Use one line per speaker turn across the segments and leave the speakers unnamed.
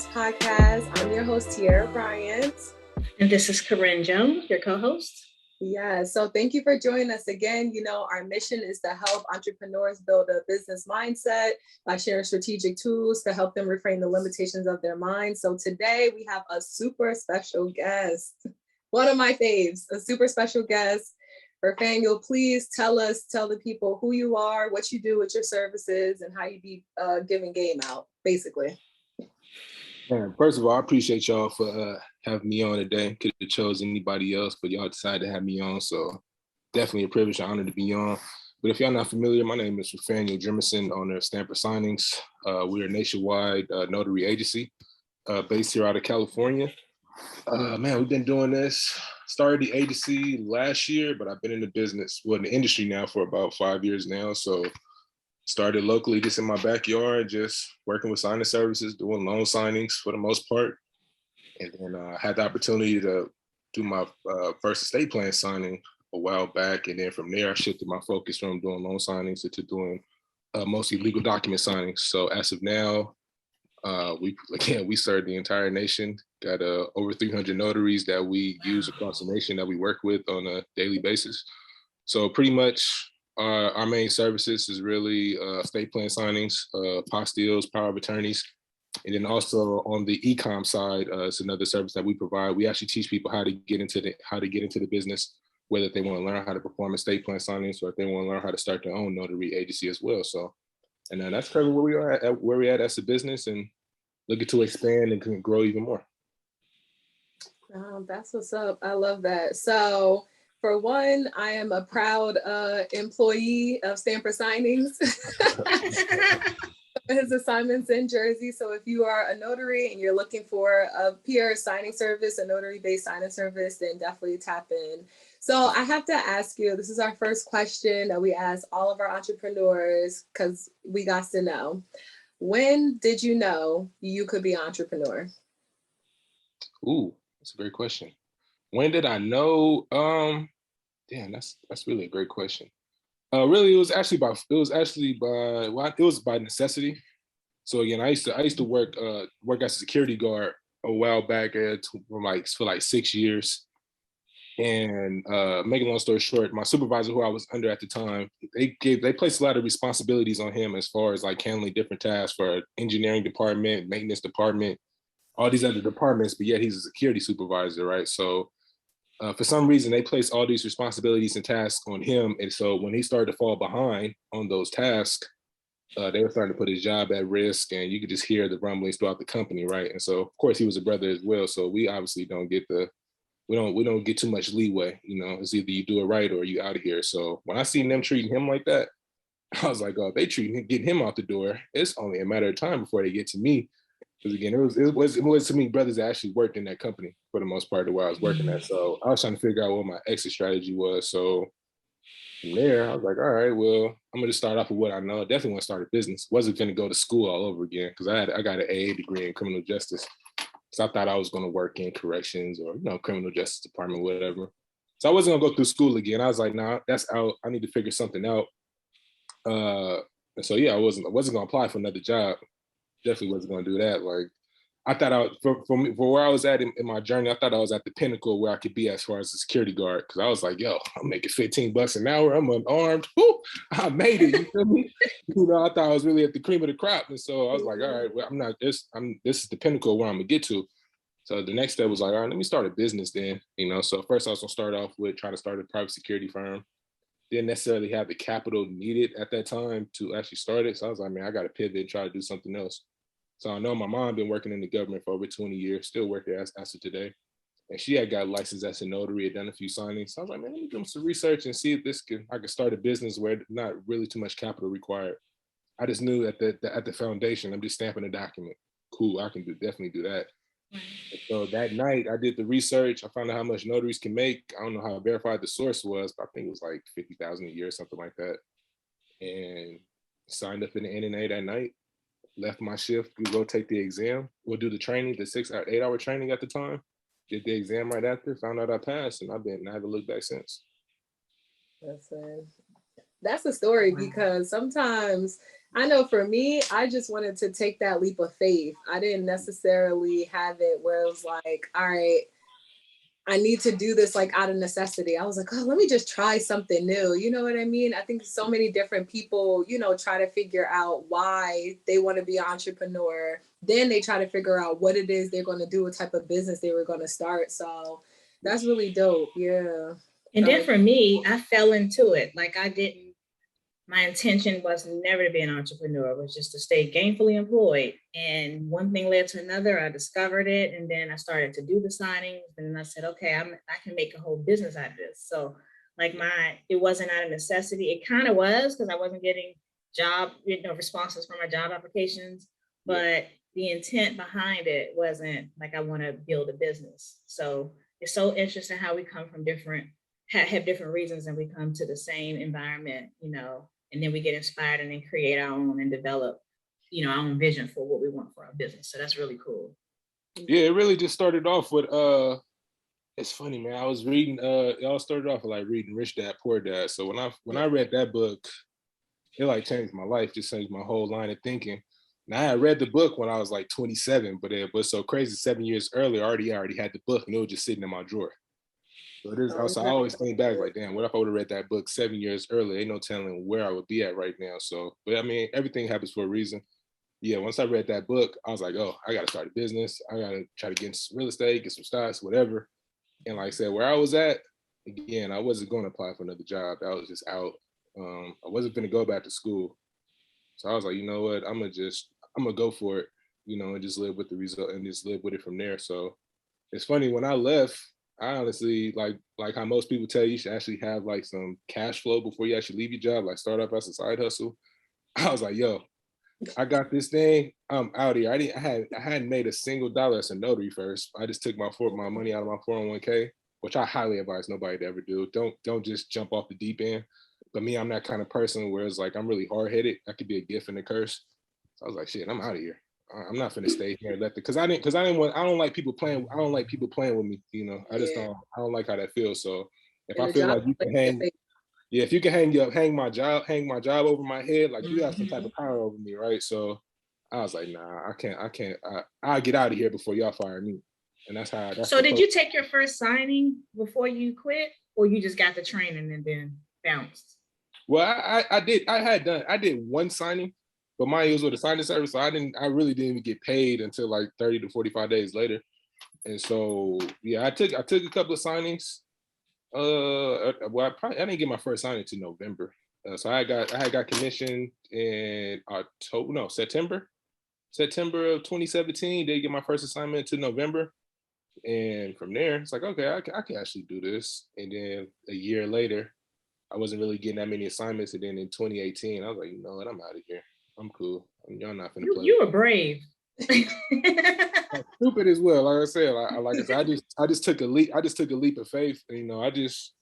Womenomics Podcast. I'm your host, Tiara Bryant.
And this is Corinne Jones, your co-host.
Yeah, so thank you for joining us again. You know, our mission is to help entrepreneurs build a business mindset by sharing strategic tools to help them reframe the limitations of their mind. So today we have a super special guest, one of my faves, a super special guest. Rafaniel, please tell the people who you are, what you do with your services, and how you be giving game out, basically.
Man, first of all, I appreciate y'all for having me on today. Could have chose anybody else, but y'all decided to have me on, so definitely a privilege and honor to be on. But if y'all not familiar, my name is Rafaniel Jimerson, owner of Stampin Signings. We're a nationwide notary agency based here out of California. Man, we've been doing this. Started the agency last year, but I've been in the industry now for about 5 years now. So started locally, just in my backyard, just working with signing services, doing loan signings for the most part. And then I had the opportunity to do my first estate plan signing a while back. And then from there, I shifted my focus from doing loan signings to doing mostly legal document signings. So as of now, we serve the entire nation. Got over 300 notaries that we use across the nation that we work with on a daily basis. So pretty much our main services is really estate plan signings, apostilles, power of attorneys. And then also on the e-com side, it's another service that we provide. We actually teach people how to get into the business, whether they want to learn how to perform estate plan signings or if they want to learn how to start their own notary agency as well. So, and that's currently where we're at as a business, and looking to expand and can grow even more.
That's what's up. I love that. So for one, I am a proud employee of Stampin Signings. His assignments in Jersey. So if you are a notary and you're looking for a peer signing service, a notary-based signing service, then definitely tap in. So I have to ask you, this is our first question that we ask all of our entrepreneurs because we got to know. When did you know you could be an entrepreneur?
Ooh, that's a great question. When did I know? That's really a great question. Really, it was by necessity. So again, I used to work as a security guard a while back for like 6 years. And making a long story short, my supervisor, who I was under at the time, they placed a lot of responsibilities on him as far as like handling different tasks for engineering department, maintenance department, all these other departments. But yet he's a security supervisor, right? So for some reason, they placed all these responsibilities and tasks on him. And so when he started to fall behind on those tasks, they were starting to put his job at risk, and you could just hear the rumblings throughout the company, right? And so, of course, he was a brother as well. So we obviously don't get too much leeway. You know, it's either you do it right or you out of here. So when I seen them treating him like that, I was like, oh, they getting him out the door. It's only a matter of time before they get to me. Because again, it was to me brothers that actually worked in that company for the most part of where I was working at. So I was trying to figure out what my exit strategy was. So from there, I was like, all right, well, I'm gonna just start off with what I know. I definitely want to start a business. Wasn't gonna go to school all over again because I got an AA degree in criminal justice. So I thought I was gonna work in corrections or criminal justice department, whatever. So I wasn't gonna go through school again. I was like, nah, that's out. I need to figure something out. And so yeah, I wasn't gonna apply for another job. Definitely wasn't gonna do that. Like I thought for where I was at in my journey, I thought I was at the pinnacle where I could be as far as a security guard. Cause I was like, yo, I'm making $15 an hour. I'm unarmed. Woo, I made it. You feel me? I thought I was really at the cream of the crop. And so I was like, all right, well, I'm not this. This is the pinnacle where I'm gonna get to. So the next step was like, all right, let me start a business then. So first I was gonna start off with trying to start a private security firm. Didn't necessarily have the capital needed at that time to actually start it. So I was like, man, I got to pivot and try to do something else. So I know my mom been working in the government for over 20 years, still working as of today. And she had got licensed as a notary, had done a few signings. So I was like, man, let me do some research and see if I could start a business where not really too much capital required. I just knew at the foundation, I'm just stamping a document. Cool, I can definitely do that. So that night I did the research. I found out how much notaries can make. I don't know how verified the source was, but I think it was like $50,000 a year, something like that. And signed up in the NNA that night. Left my shift, we go take the exam. We'll do the training, the 6 or 8 hour training at the time. Did the exam right after, found out I passed, and I haven't looked back since.
That's it. That's a story because sometimes I know for me, I just wanted to take that leap of faith. I didn't necessarily have it where it was like, all right, I need to do this like out of necessity. I was like, oh, let me just try something new. You know what I mean? I think so many different people, try to figure out why they want to be an entrepreneur. Then they try to figure out what it is they're going to do, what type of business they were going to start. So that's really dope. Yeah.
And then for me, I fell into it. Like my intention was never to be an entrepreneur. It was just to stay gainfully employed. And one thing led to another. I discovered it. And then I started to do the signings. And then I said, okay, I can make a whole business out of this. So like it wasn't out of necessity. It kind of was because I wasn't getting responses from my job applications. But the intent behind it wasn't like I want to build a business. So it's so interesting how we come from have different reasons and we come to the same environment, and then we get inspired and then create our own and develop, our own vision for what we want for our business. So that's really cool.
Yeah, it really just started off with, it's funny, man. I was reading, it all started off with like reading Rich Dad, Poor Dad. So when I read that book, it like changed my life, just changed my whole line of thinking. And I had read the book when I was like 27, but it was so crazy. 7 years earlier, I already had the book and it was just sitting in my drawer. So it is. So I always think back like, damn, what if I would have read that book 7 years earlier? Ain't no telling where I would be at right now. So, but I mean, everything happens for a reason. Yeah, once I read that book, I was like, oh, I got to start a business. I got to try to get into some real estate, get some stocks, whatever. And like I said, where I was at, again, I wasn't going to apply for another job. I was just out. I wasn't going to go back to school. So I was like, you know what? I'm going to go for it, and just live with the result and just live with it from there. So it's funny, when I left, I honestly, like how most people tell you should actually have like some cash flow before you actually leave your job, like start up as a side hustle. I was like, yo, I got this thing. I'm out here. I hadn't made a single dollar as a notary first. I just took my money out of my 401k, which I highly advise nobody to ever do. Don't just jump off the deep end. But me, I'm that kind of person where it's like I'm really hard headed. That could be a gift and a curse. So I was like, shit, I'm out of here. I'm not gonna stay here and let because I don't like people playing. I don't like people playing with me. I just don't. I don't like how that feels. So if I feel like you can hang, if you can hang my job over my head, like you have some type of power over me, right? So I was like, nah, I can't. I'll get out of here before y'all fire me. And that's how.
So did you take your first signing before you quit, or you just got the training and then bounced?
Well, I did one signing. But mine was with a signing service, so I really didn't even get paid until like 30 to 45 days later. And so, yeah, I took a couple of signings. Well, I didn't get my first signing until November. So I had got commissioned in September of 2017. They get my first assignment to November. And from there, it's like, okay, I can actually do this. And then a year later, I wasn't really getting that many assignments. And then in 2018, I was like, you know what, I'm out of here. I'm cool. Y'all not gonna play.
You were brave.
Stupid as well. Like I said, I just took a leap. I just took a leap of faith. And, I just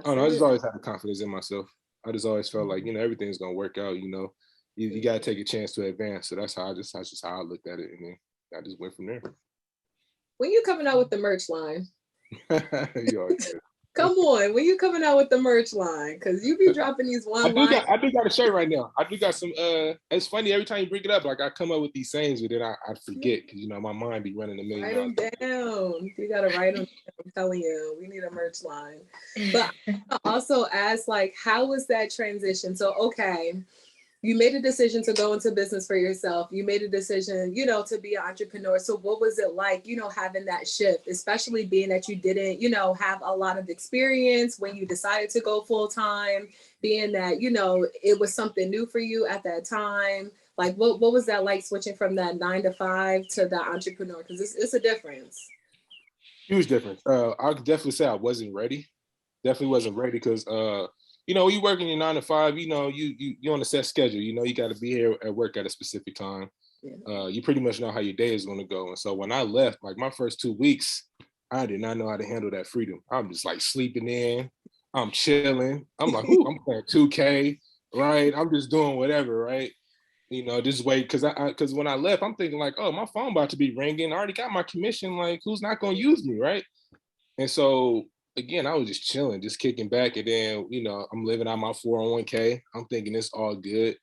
always had the confidence in myself. I just always felt like, everything's gonna work out. You gotta take a chance to advance. So that's just how I looked at it, and then I just went from there.
When you coming out with the merch line? Come on, when you coming out with the merch line? Because you be dropping these
I do got a shirt right now. I do got some, it's funny, every time you bring it up, like I come up with these sayings, but then I forget, because, my mind be running a million.
Write them down. You got to write them down. I'm telling you, we need a merch line. But I also ask, like, how was that transition? So, okay, you made a decision to go into business for yourself. You made a decision, to be an entrepreneur. So what was it like, having that shift, especially being that you didn't, have a lot of experience when you decided to go full time, being that, it was something new for you at that time. Like, what was that like switching from that 9 to 5 to the entrepreneur? Because it's a difference.
Huge difference. I could definitely say I wasn't ready. Definitely wasn't ready because, when you work in your 9 to 5, you on a set schedule. You got to be here at work at a specific time. Yeah. You pretty much know how your day is going to go. And so when I left, like my first 2 weeks, I did not know how to handle that freedom. I'm just like sleeping in. I'm chilling. I'm like, ooh, I'm playing 2K, right? I'm just doing whatever, right? Just wait, because when I left, I'm thinking like, oh, my phone about to be ringing. I already got my commission. Like, who's not going to use me, right? And so again, I was just chilling, just kicking back. And then, I'm living out my 401k. I'm thinking it's all good.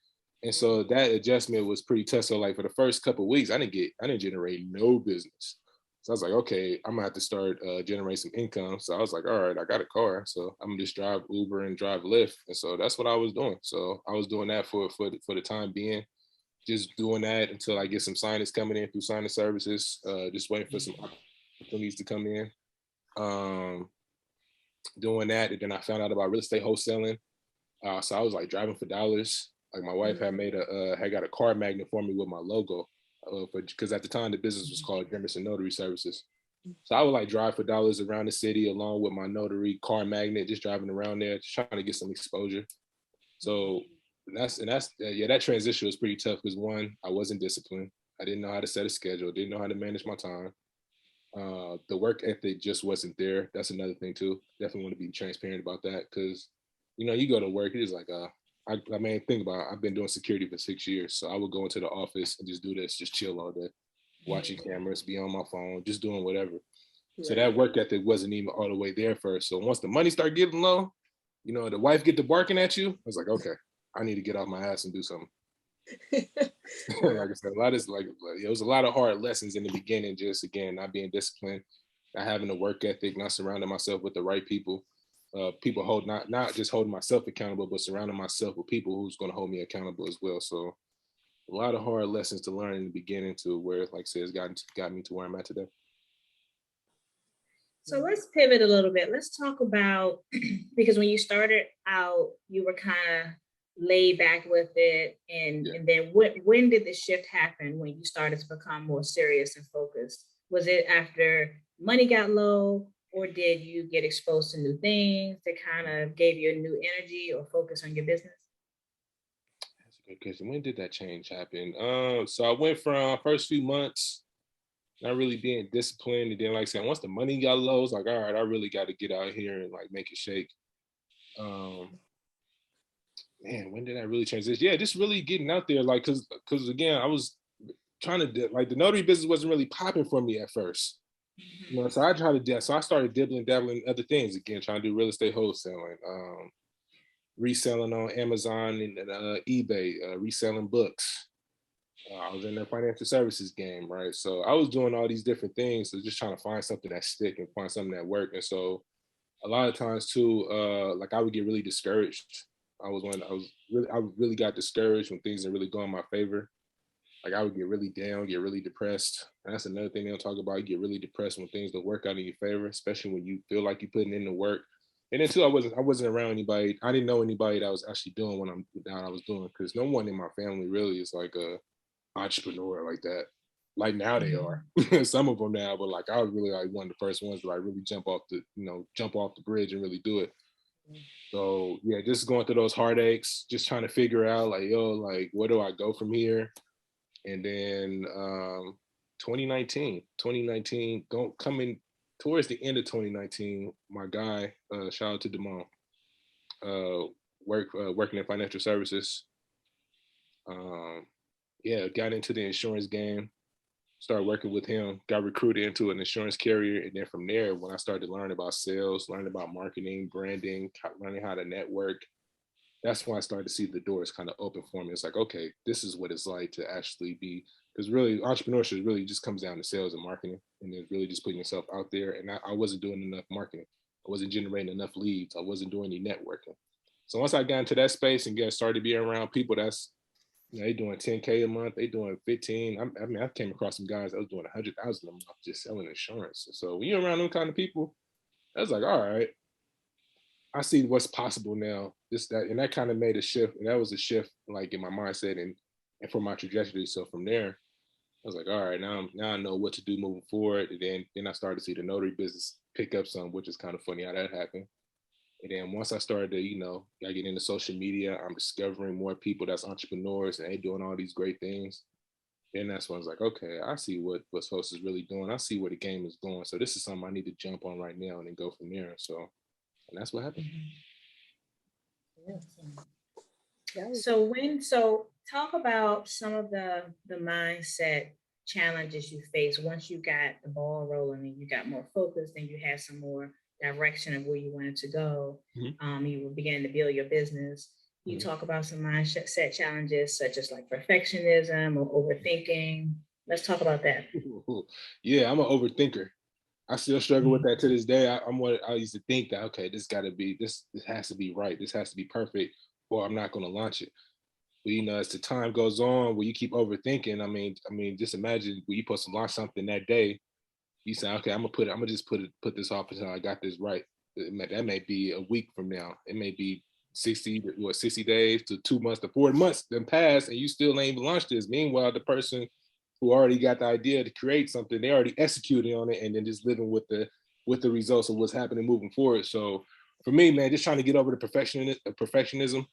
And so that adjustment was pretty tough. So like for the first couple of weeks, I didn't generate no business. So I was like, okay, I'm gonna have to start generating some income. So I was like, all right, I got a car, so I'm gonna just drive Uber and drive Lyft. And so that's what I was doing. So I was doing that for the time being, just doing that until I get some signings coming in through signing services. Just waiting for some opportunities to come in. Doing that, and then I found out about real estate wholesaling. So I was like driving for dollars. Like my wife had got a car magnet for me with my logo, because at the time the business was called Jimerson Notary Services. So I would like drive for dollars around the city along with my notary car magnet, just driving around there, just trying to get some exposure. So that transition was pretty tough because one, I wasn't disciplined. I didn't know how to set a schedule, didn't know how to manage my time. The work ethic just wasn't there. That's another thing too. Definitely want to be transparent about that, because you go to work, it is like I mean, think about it, I've been doing security for 6 years. So I would go into the office and just do this, just chill all day, watching cameras, be on my phone, just doing whatever. Right. So that work ethic wasn't even all the way there first. So once the money started getting low, the wife get to barking at you, I was like, okay, I need to get off my ass and do something. Like I said, it was a lot of hard lessons in the beginning, just again, not being disciplined, not having a work ethic, not surrounding myself with the right people. People not just holding myself accountable, but surrounding myself with people who's going to hold me accountable as well. So a lot of hard lessons to learn in the beginning, to where, like I said, it's got me to where I'm at today.
So let's pivot a little bit. Let's talk about, because when you started out, you were kind of laid back with it. And then when did the shift happen when you started to become more serious and focused? Was it after money got low, or did you get exposed to new things that kind of gave you a new energy or focus on your business?
That's a good question. When did that change happen? So I went from first few months not really being disciplined, and then, like I said, once the money got low, it's like, all right, I really got to get out here and like make it shake. Man, when did I really change this? Yeah, just really getting out there, like, cause again, I was trying to, like, the notary business wasn't really popping for me at first. So I started dabbling in other things again, trying to do real estate wholesaling, reselling on Amazon and eBay, reselling books. I was in the financial services game, right? So I was doing all these different things, so just trying to find something that stick and find something that worked. And so a lot of times too, like I would get really discouraged. I really got discouraged when things didn't really go in my favor. Like I would get really down, get really depressed. And that's another thing they'll talk about. You get really depressed when things don't work out in your favor, especially when you feel like you're putting in the work. And then too, I wasn't around anybody. I didn't know anybody that was actually doing what I was doing, because no one in my family really is like a entrepreneur like that. Like now they are, some of them now, but like I was really like one of the first ones to like really jump off the bridge and really do it. So yeah, just going through those heartaches, just trying to figure out like, like where do I go from here? And then 2019, coming towards the end of 2019, my guy, shout out to Damon, working in financial services. Got into the insurance game, started working with him, got recruited into an insurance carrier. And then from there, when I started learning about sales, learning about marketing, branding, learning how to network, that's when I started to see the doors kind of open for me. It's like, okay, this is what it's like to actually be, because really entrepreneurship really just comes down to sales and marketing, and then really just putting yourself out there. And I wasn't doing enough marketing. I wasn't generating enough leads. I wasn't doing any networking. So once I got into that space and started being around people that's, they doing 10K a month, they doing 15. I came across some guys that was doing 100,000 a month just selling insurance. So when you're around them kind of people, I was like, all right, I see what's possible now. And that kind of made a shift. And that was a shift like in my mindset and for my trajectory. So from there, I was like, all right, now I know what to do moving forward. And then I started to see the notary business pick up some, which is kind of funny how that happened. And then once I started to, I get into social media, I'm discovering more people that's entrepreneurs and they doing all these great things. Then that's when I was like, okay, I see what folks is really doing. I see where the game is going. So this is something I need to jump on right now and then go from there. So, and that's what happened.
So talk about some of the mindset challenges you face once you got the ball rolling and you got more focused and you had some more direction of where you wanted to go.
Mm-hmm.
You were beginning to build your business. You
Mm-hmm.
talk about some mindset challenges such as like perfectionism or overthinking. Let's talk about that.
Yeah, I'm an overthinker. I still struggle with that to this day. I'm what I used to think that, okay, this has to be right. This has to be perfect, or I'm not going to launch it. But as the time goes on, where you keep overthinking, I mean, just imagine when you're supposed to launch something that day, you say, okay, I'm gonna just put this off until I got this right. That may be a week from now. It may be 60 days to 2 months to 4 months then pass, and you still ain't even launched this. Meanwhile, the person who already got the idea to create something, they already executing on it, and then just living with the results of what's happening moving forward. So for me, man, just trying to get over the perfectionism,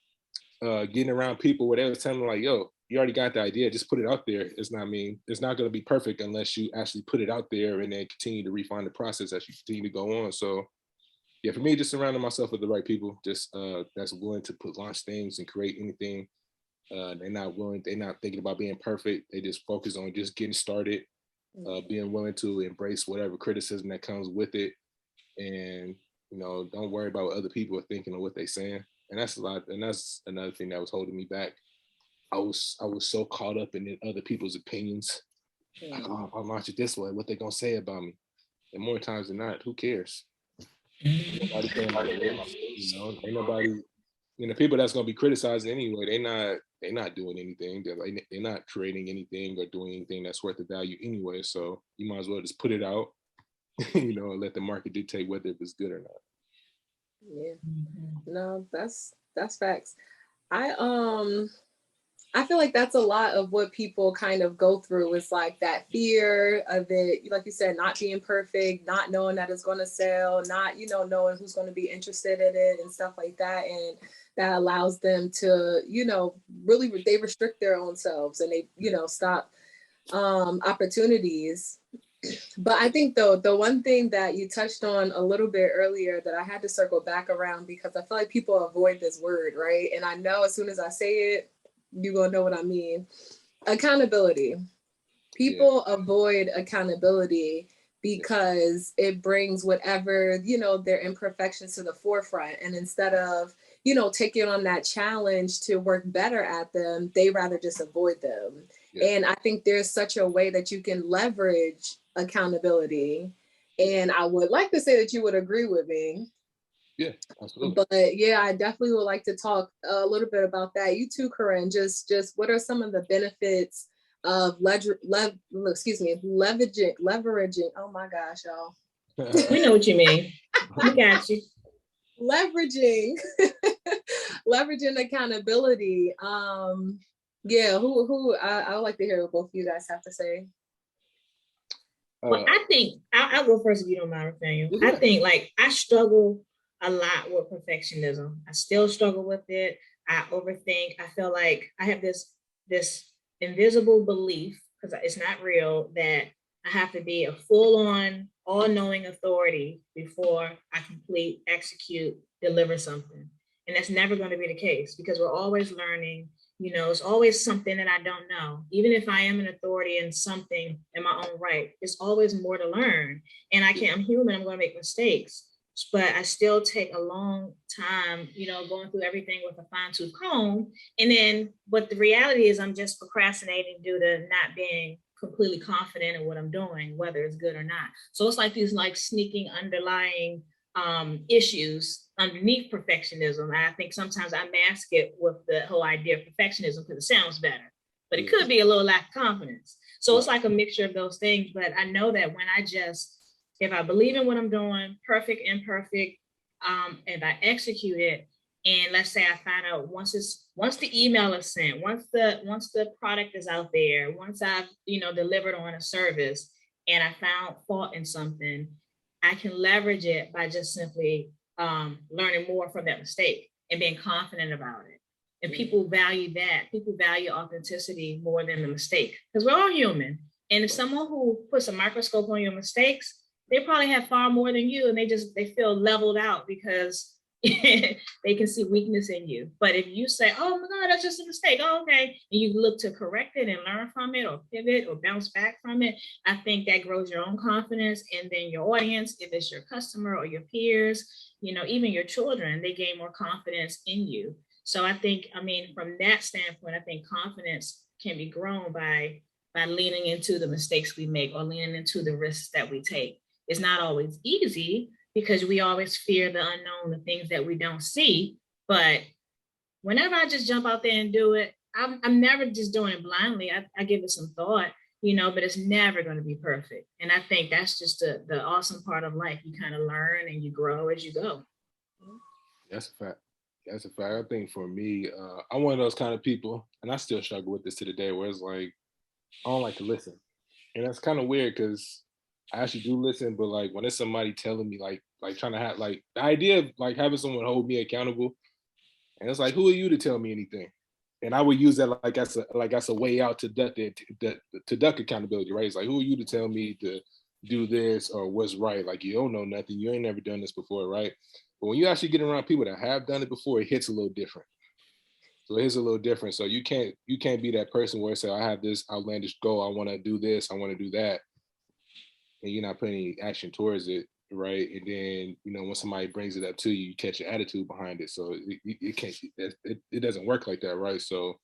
getting around people where they was telling me like, yo, you already got the idea, just put it out there. It's not going to be perfect unless you actually put it out there and then continue to refine the process as you continue to go on. So yeah, for me, just surrounding myself with the right people, just that's willing to launch things and create anything. They're not thinking about being perfect. They just focus on just getting started, being willing to embrace whatever criticism that comes with it. And, don't worry about what other people are thinking or what they're saying. And that's a lot. And that's another thing that was holding me back. I was so caught up in other people's opinions. Like, oh, if I launch it this way, what they gonna say about me? And more times than not, who cares? Nobody caring about this. Ain't nobody. People that's gonna be criticizing anyway. They're not doing anything. They're not creating anything or doing anything that's worth the value anyway. So you might as well just put it out, and let the market dictate whether it's good or not.
Yeah. No, that's facts. I feel like that's a lot of what people kind of go through, is like that fear of it, like you said, not being perfect, not knowing that it's going to sell, not, knowing who's going to be interested in it and stuff like that. And that allows them to, really, they restrict their own selves, and they, stop opportunities. But I think though, the one thing that you touched on a little bit earlier that I had to circle back around, because I feel like people avoid this word, right? And I know as soon as I say it, you're going to know what I mean. Accountability. People avoid accountability because it brings whatever, their imperfections to the forefront. And instead of, taking on that challenge to work better at them, they rather just avoid them. Yeah. And I think there's such a way that you can leverage accountability. And I would like to say that you would agree with me.
Yeah, absolutely.
But yeah, I definitely would like to talk a little bit about that. You too, Corinne, just what are some of the benefits of leveraging? Oh my gosh, y'all.
We know what you mean. We got you.
Leveraging accountability. Yeah, who I would like to hear what both of you guys have to say.
Well, I think I'll go first if you don't mind, Rafaniel. I think I struggle a lot with perfectionism. I still struggle with it. I overthink. I feel like I have this invisible belief, because it's not real, that I have to be a full-on, all-knowing authority before I complete, execute, deliver something. And that's never going to be the case, because we're always learning. It's always something that I don't know. Even if I am an authority in something in my own right, there's always more to learn. And I'm human, I'm going to make mistakes. But I still take a long time, going through everything with a fine-tooth comb. And then, but the reality is I'm just procrastinating due to not being completely confident in what I'm doing, whether it's good or not. So it's like these sneaking underlying issues underneath perfectionism. And I think sometimes I mask it with the whole idea of perfectionism because it sounds better, but it could be a little lack of confidence. So it's like a mixture of those things. But I know that when if I believe in what I'm doing, perfect, imperfect, and I execute it, and let's say I find out once the email is sent, once the product is out there, once I've delivered on a service, and I found fault in something, I can leverage it by just simply learning more from that mistake and being confident about it. And people value that. People value authenticity more than the mistake, because we're all human. And if someone who puts a microscope on your mistakes, they probably have far more than you, and they feel leveled out because They can see weakness in you. But if you say, oh my God, that's just a mistake. Oh, okay. And you look to correct it and learn from it or pivot or bounce back from it, I think that grows your own confidence. And then your audience, if it's your customer or your peers, even your children, they gain more confidence in you. So I think, from that standpoint, I think confidence can be grown by leaning into the mistakes we make or leaning into the risks that we take. It's not always easy because we always fear the unknown, the things that we don't see. But whenever I just jump out there and do it, I'm never just doing it blindly. I give it some thought, but it's never going to be perfect. And I think that's just the awesome part of life. You kind of learn and you grow as you go.
That's a fact. That's a fact. I think for me, I'm one of those kind of people, and I still struggle with this to the day, where it's like, I don't like to listen. And that's kind of weird because I actually do listen, but like when it's somebody telling me like trying to have like the idea of like having someone hold me accountable, and it's like, who are you to tell me anything? And I would use that like that's a way out to duck accountability, right? It's like, who are you to tell me to do this or what's right? Like, you don't know nothing. You ain't never done this before, right? But when you actually get around people that have done it before, it hits a little different. So it is a little different. So you can't be that person where say, I have this outlandish goal. I want to do this. I want to do that. And you're not putting any action towards it, right? And then, when somebody brings it up to you, you catch your attitude behind it. So it doesn't work like that, right? So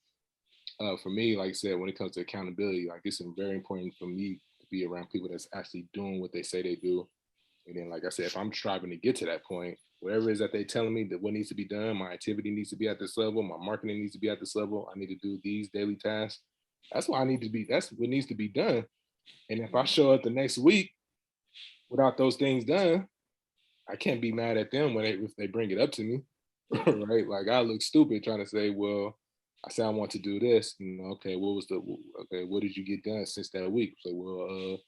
for me, like I said, when it comes to accountability, like it's very important for me to be around people that's actually doing what they say they do. And then, like I said, if I'm striving to get to that point, whatever it is that they're telling me that what needs to be done, my activity needs to be at this level, my marketing needs to be at this level, I need to do these daily tasks. That's what that's what needs to be done. And if I show up the next week without those things done, I can't be mad at them if they bring it up to me, right? Like I look stupid trying to say, well, I said I want to do this. Okay, what did you get done since that week? So, well,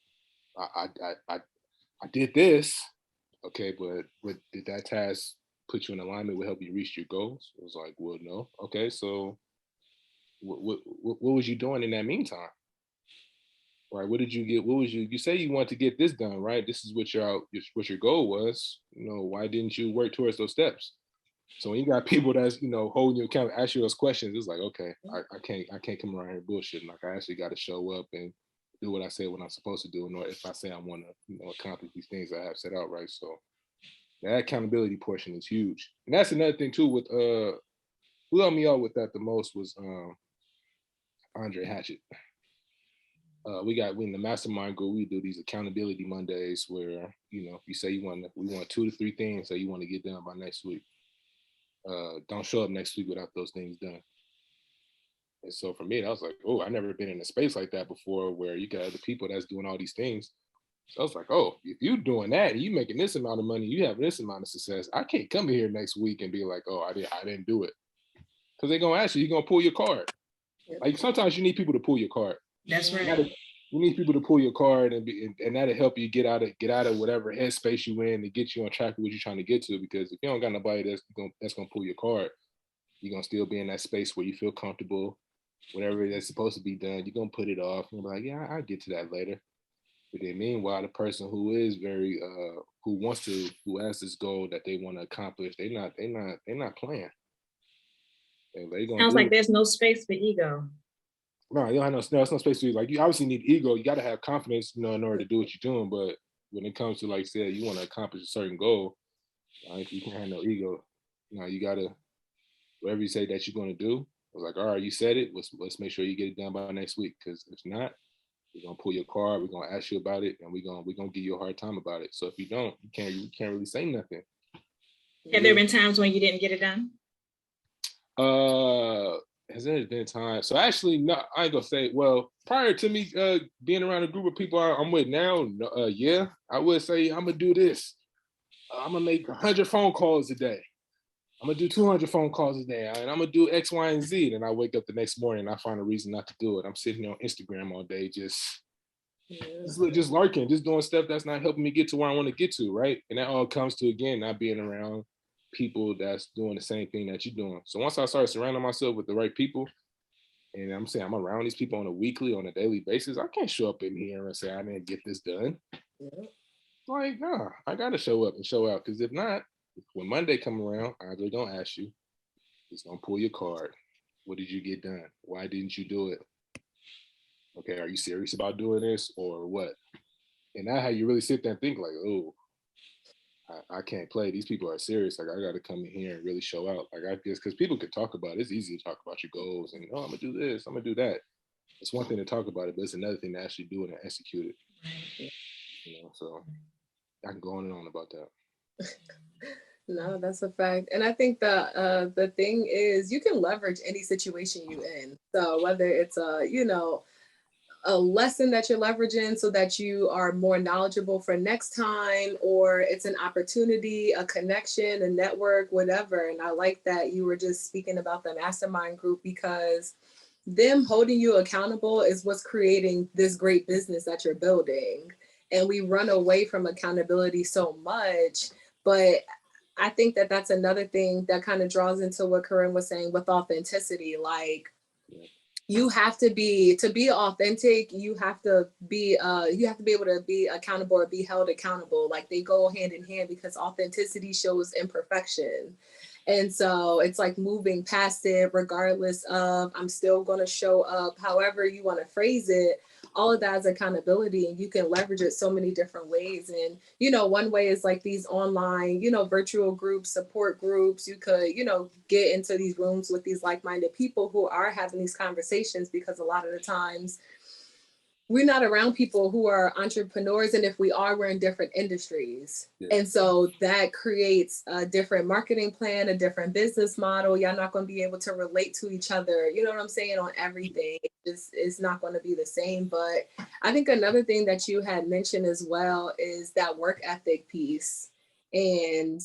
I did this. Okay, but did that task put you in alignment with help you reach your goals? It was like, well, no. Okay, so what was you doing in that meantime? Right? What did you get? What was you say you want to get this done, right? This is what your goal was. Why didn't you work towards those steps? So when you got people that's holding you accountable, ask you those questions, it's like, okay, I can't come around here bullshitting. Like I actually got to show up and do what I say what I'm supposed to do, or if I say I want to accomplish these things I have set out, right? So that accountability portion is huge. And that's another thing too with who helped me out with that the most was Andre Hatchett. We in the mastermind group, we do these accountability Mondays where, if you say we want 2 to 3 things that you want to get done by next week. Don't show up next week without those things done. And so for me, I was like, oh, I've never been in a space like that before where you got other people that's doing all these things. So I was like, oh, if you're doing that and you making this amount of money, you have this amount of success, I can't come here next week and be like, oh, I didn't do it. Because they're going to ask you, you're going to pull your card. Like sometimes you need people to pull your card.
That's right.
You need people to pull your card and that'll help you get out of whatever headspace you in to get you on track with what you're trying to get to. Because if you don't got nobody that's gonna pull your card, you're gonna still be in that space where you feel comfortable. Whatever that's supposed to be done, you're gonna put it off and be like, yeah, I'll get to that later. But then meanwhile, the person who is very who has this goal that they want to accomplish, they're not playing.
Sounds like there's no space for ego.
No, you don't have no space to, like, you obviously need ego. You got to have confidence, in order to do what you're doing. But when it comes to, like I said, you want to accomplish a certain goal, you can't have no ego. You got to, whatever you say that you're going to do, it's like, all right, you said it. Let's make sure you get it done by next week. Because if not, we're going to pull your card. We're going to ask you about it. And we're going to give you a hard time about it. So if you don't, you can't really say nothing.
Have there been times when you didn't get it done?
Has there been time? So actually, no, I ain't gonna say. Well, prior to me being around a group of people I'm with now, yeah, I would say I'm gonna do this. I'm gonna make 100 phone calls a day. I'm gonna do 200 phone calls a day, and I'm gonna do X, Y, and Z. And I wake up the next morning and I find a reason not to do it. I'm sitting on Instagram all day, just lurking, just doing stuff that's not helping me get to where I want to get to, right? And that all comes to, again, not being around people that's doing the same thing that you're doing. So once I started surrounding myself with the right people, and I'm saying I'm around these people on a daily basis, I can't show up in here and say I didn't get this done. Like, nah, I gotta show up and show out, because if not, when Monday come around, I'm really gonna ask you, he's gonna pull your card. What did you get done? Why didn't you do it? Okay, are you serious about doing this or what? And now how you really sit there and think like, oh, I can't play. These people are serious. Like I got to come in here and really show out. Like I guess because people could talk about it. It's easy to talk about your goals and I'm gonna do this, I'm gonna do that. It's one thing to talk about it, but it's another thing to actually do it and execute it.
Right.
So I can go on and on about that.
No, that's a fact. And I think the thing is you can leverage any situation you in. So whether it's a lesson that you're leveraging so that you are more knowledgeable for next time, or it's an opportunity, a connection, a network, whatever. And I like that you were just speaking about the mastermind group, because them holding you accountable is what's creating this great business that you're building. And we run away from accountability so much. But I think that that's another thing that kind of draws into what Corinne was saying with authenticity. Like, you have to be authentic. You have to be able to be accountable or be held accountable. Like they go hand in hand, because authenticity shows imperfection. And so it's like moving past it, regardless of I'm still going to show up, however you want to phrase it. All of that is accountability, and you can leverage it so many different ways. And, one way is like these online, virtual groups, support groups. You could, get into these rooms with these like-minded people who are having these conversations, because a lot of the times we're not around people who are entrepreneurs. And if we are, we're in different industries. Yeah. And so that creates a different marketing plan, a different business model. Y'all not going to be able to relate to each other. You know what I'm saying? On everything. It's not going to be the same. But I think another thing that you had mentioned as well is that work ethic piece. And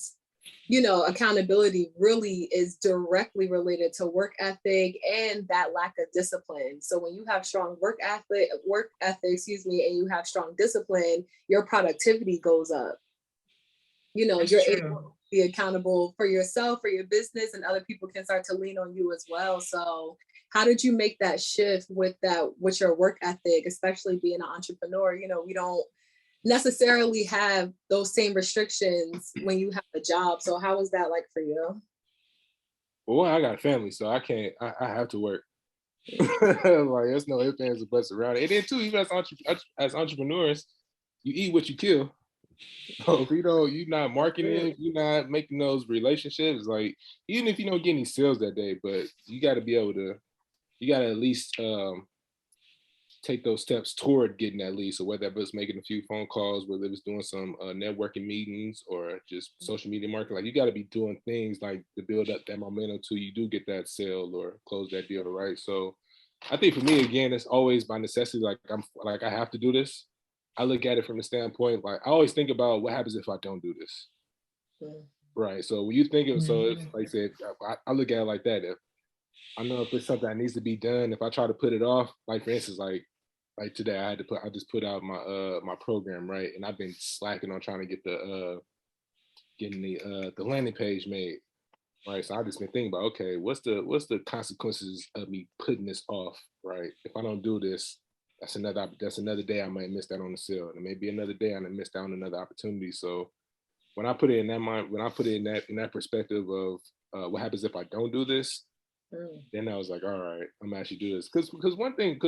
accountability really is directly related to work ethic and that lack of discipline. So when you have strong work ethic, and you have strong discipline, your productivity goes up. You're able to be accountable for yourself, for your business, and other people can start to lean on you as well. So how did you make that shift with your work ethic, especially being an entrepreneur? We don't necessarily have those same restrictions when you have a job. So how was that like for you?
Well, I got a family, so I can't. I have to work. Like there's no ifs, ands, or buts around it. And then too, even as entrepreneurs, you eat what you kill. So if you're not marketing, you're not making those relationships. Like even if you don't get any sales that day, but you got to be able to. You got to at least take those steps toward getting that lead. So whether it was making a few phone calls, whether it was doing some networking meetings or just social media marketing, like you got to be doing things like to build up that momentum till you do get that sale or close that deal, right? So I think for me, again, it's always by necessity. Like I have to do this. I look at it from the standpoint, like I always think about what happens if I don't do this. Yeah. Right. So when you think of, so if, like I said, I look at it like that. If I know if it's something that needs to be done, if I try to put it off, like for instance, like today I just put out my my program, right? And I've been slacking on trying to get getting the landing page made. Right. So I've just been thinking about, okay, what's the consequences of me putting this off, right? If I don't do this, that's another day I might miss that on the sale. And maybe another day I might miss out on another opportunity. So when I put it in that mind, when I put it in that perspective of what happens if I don't do this, then I was like, all right, I'm gonna actually do this. Because one thing,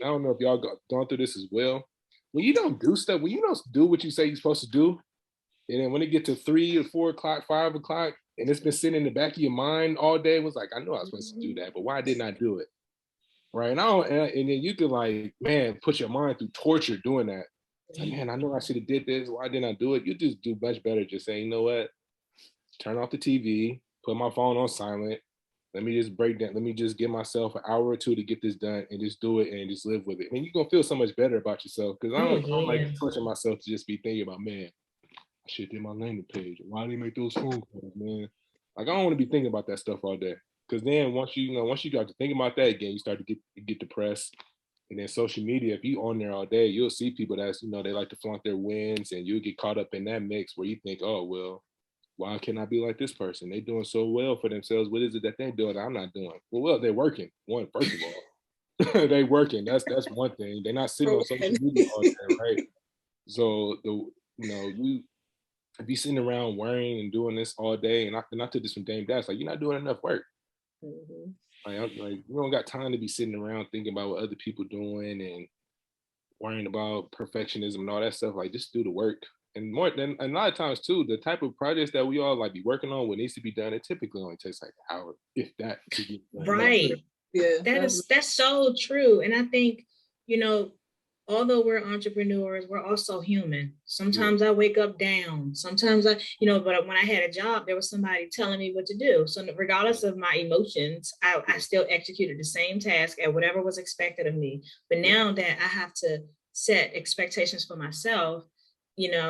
I don't know if y'all gone through this as well. When you don't do stuff, when you don't do what you say you're supposed to do, and then when it get to 3 or 4 o'clock, 5 o'clock, and it's been sitting in the back of your mind all day, it was like, I know I was supposed to do that, but why didn't I do it? Right. And then you can like, man, put your mind through torture doing that. It's like, man, I know I should have did this. Why didn't I do it? You just do much better just saying, you know what? Turn off the TV, put my phone on silent. Let me just break down. Let me just give myself an hour or two to get this done and just do it and just live with it. And you're going to feel so much better about yourself. Because I don't like pushing myself to just be thinking about, man, I should do my landing page. Why didn't I make those phone calls, man? Like, I don't want to be thinking about that stuff all day. Because then once you got to think about that again, you start to get depressed. And then social media, if you on there all day, you'll see people that's, they like to flaunt their wins, and you'll get caught up in that mix where you think, oh, well, why can't I be like this person? They doing so well for themselves. What is it that they're doing that I'm not doing? Well, they're working. First of all, they working. That's one thing. They're not sitting on social media all day, right? So if you sitting around worrying and doing this all day, and I took this from Dame Dash, like, you're not doing enough work.
Mm-hmm.
Like, you don't got time to be sitting around thinking about what other people doing and worrying about perfectionism and all that stuff. Like, just do the work. And more than a lot of times too, the type of projects that we all like be working on, what needs to be done, it typically only takes like an hour, if that, to get done.
Right.
Yeah.
That's so true. And I think, you know, although we're entrepreneurs, we're also human. Sometimes I wake up down. Sometimes but when I had a job, there was somebody telling me what to do. So regardless of my emotions, I still executed the same task at whatever was expected of me. But now that I have to set expectations for myself,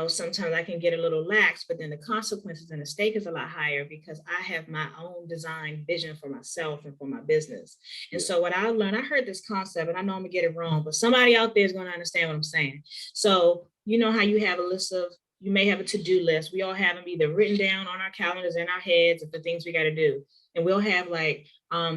sometimes I can get a little lax, but then the consequences and the stake is a lot higher because I have my own design vision for myself and for my business. And so what I learned, I heard this concept, and I know I'm gonna get it wrong, but somebody out there is gonna understand what I'm saying. So you know how you have a list you may have a to-do list. We all have them either written down on our calendars in our heads of the things we got to do. And we'll have like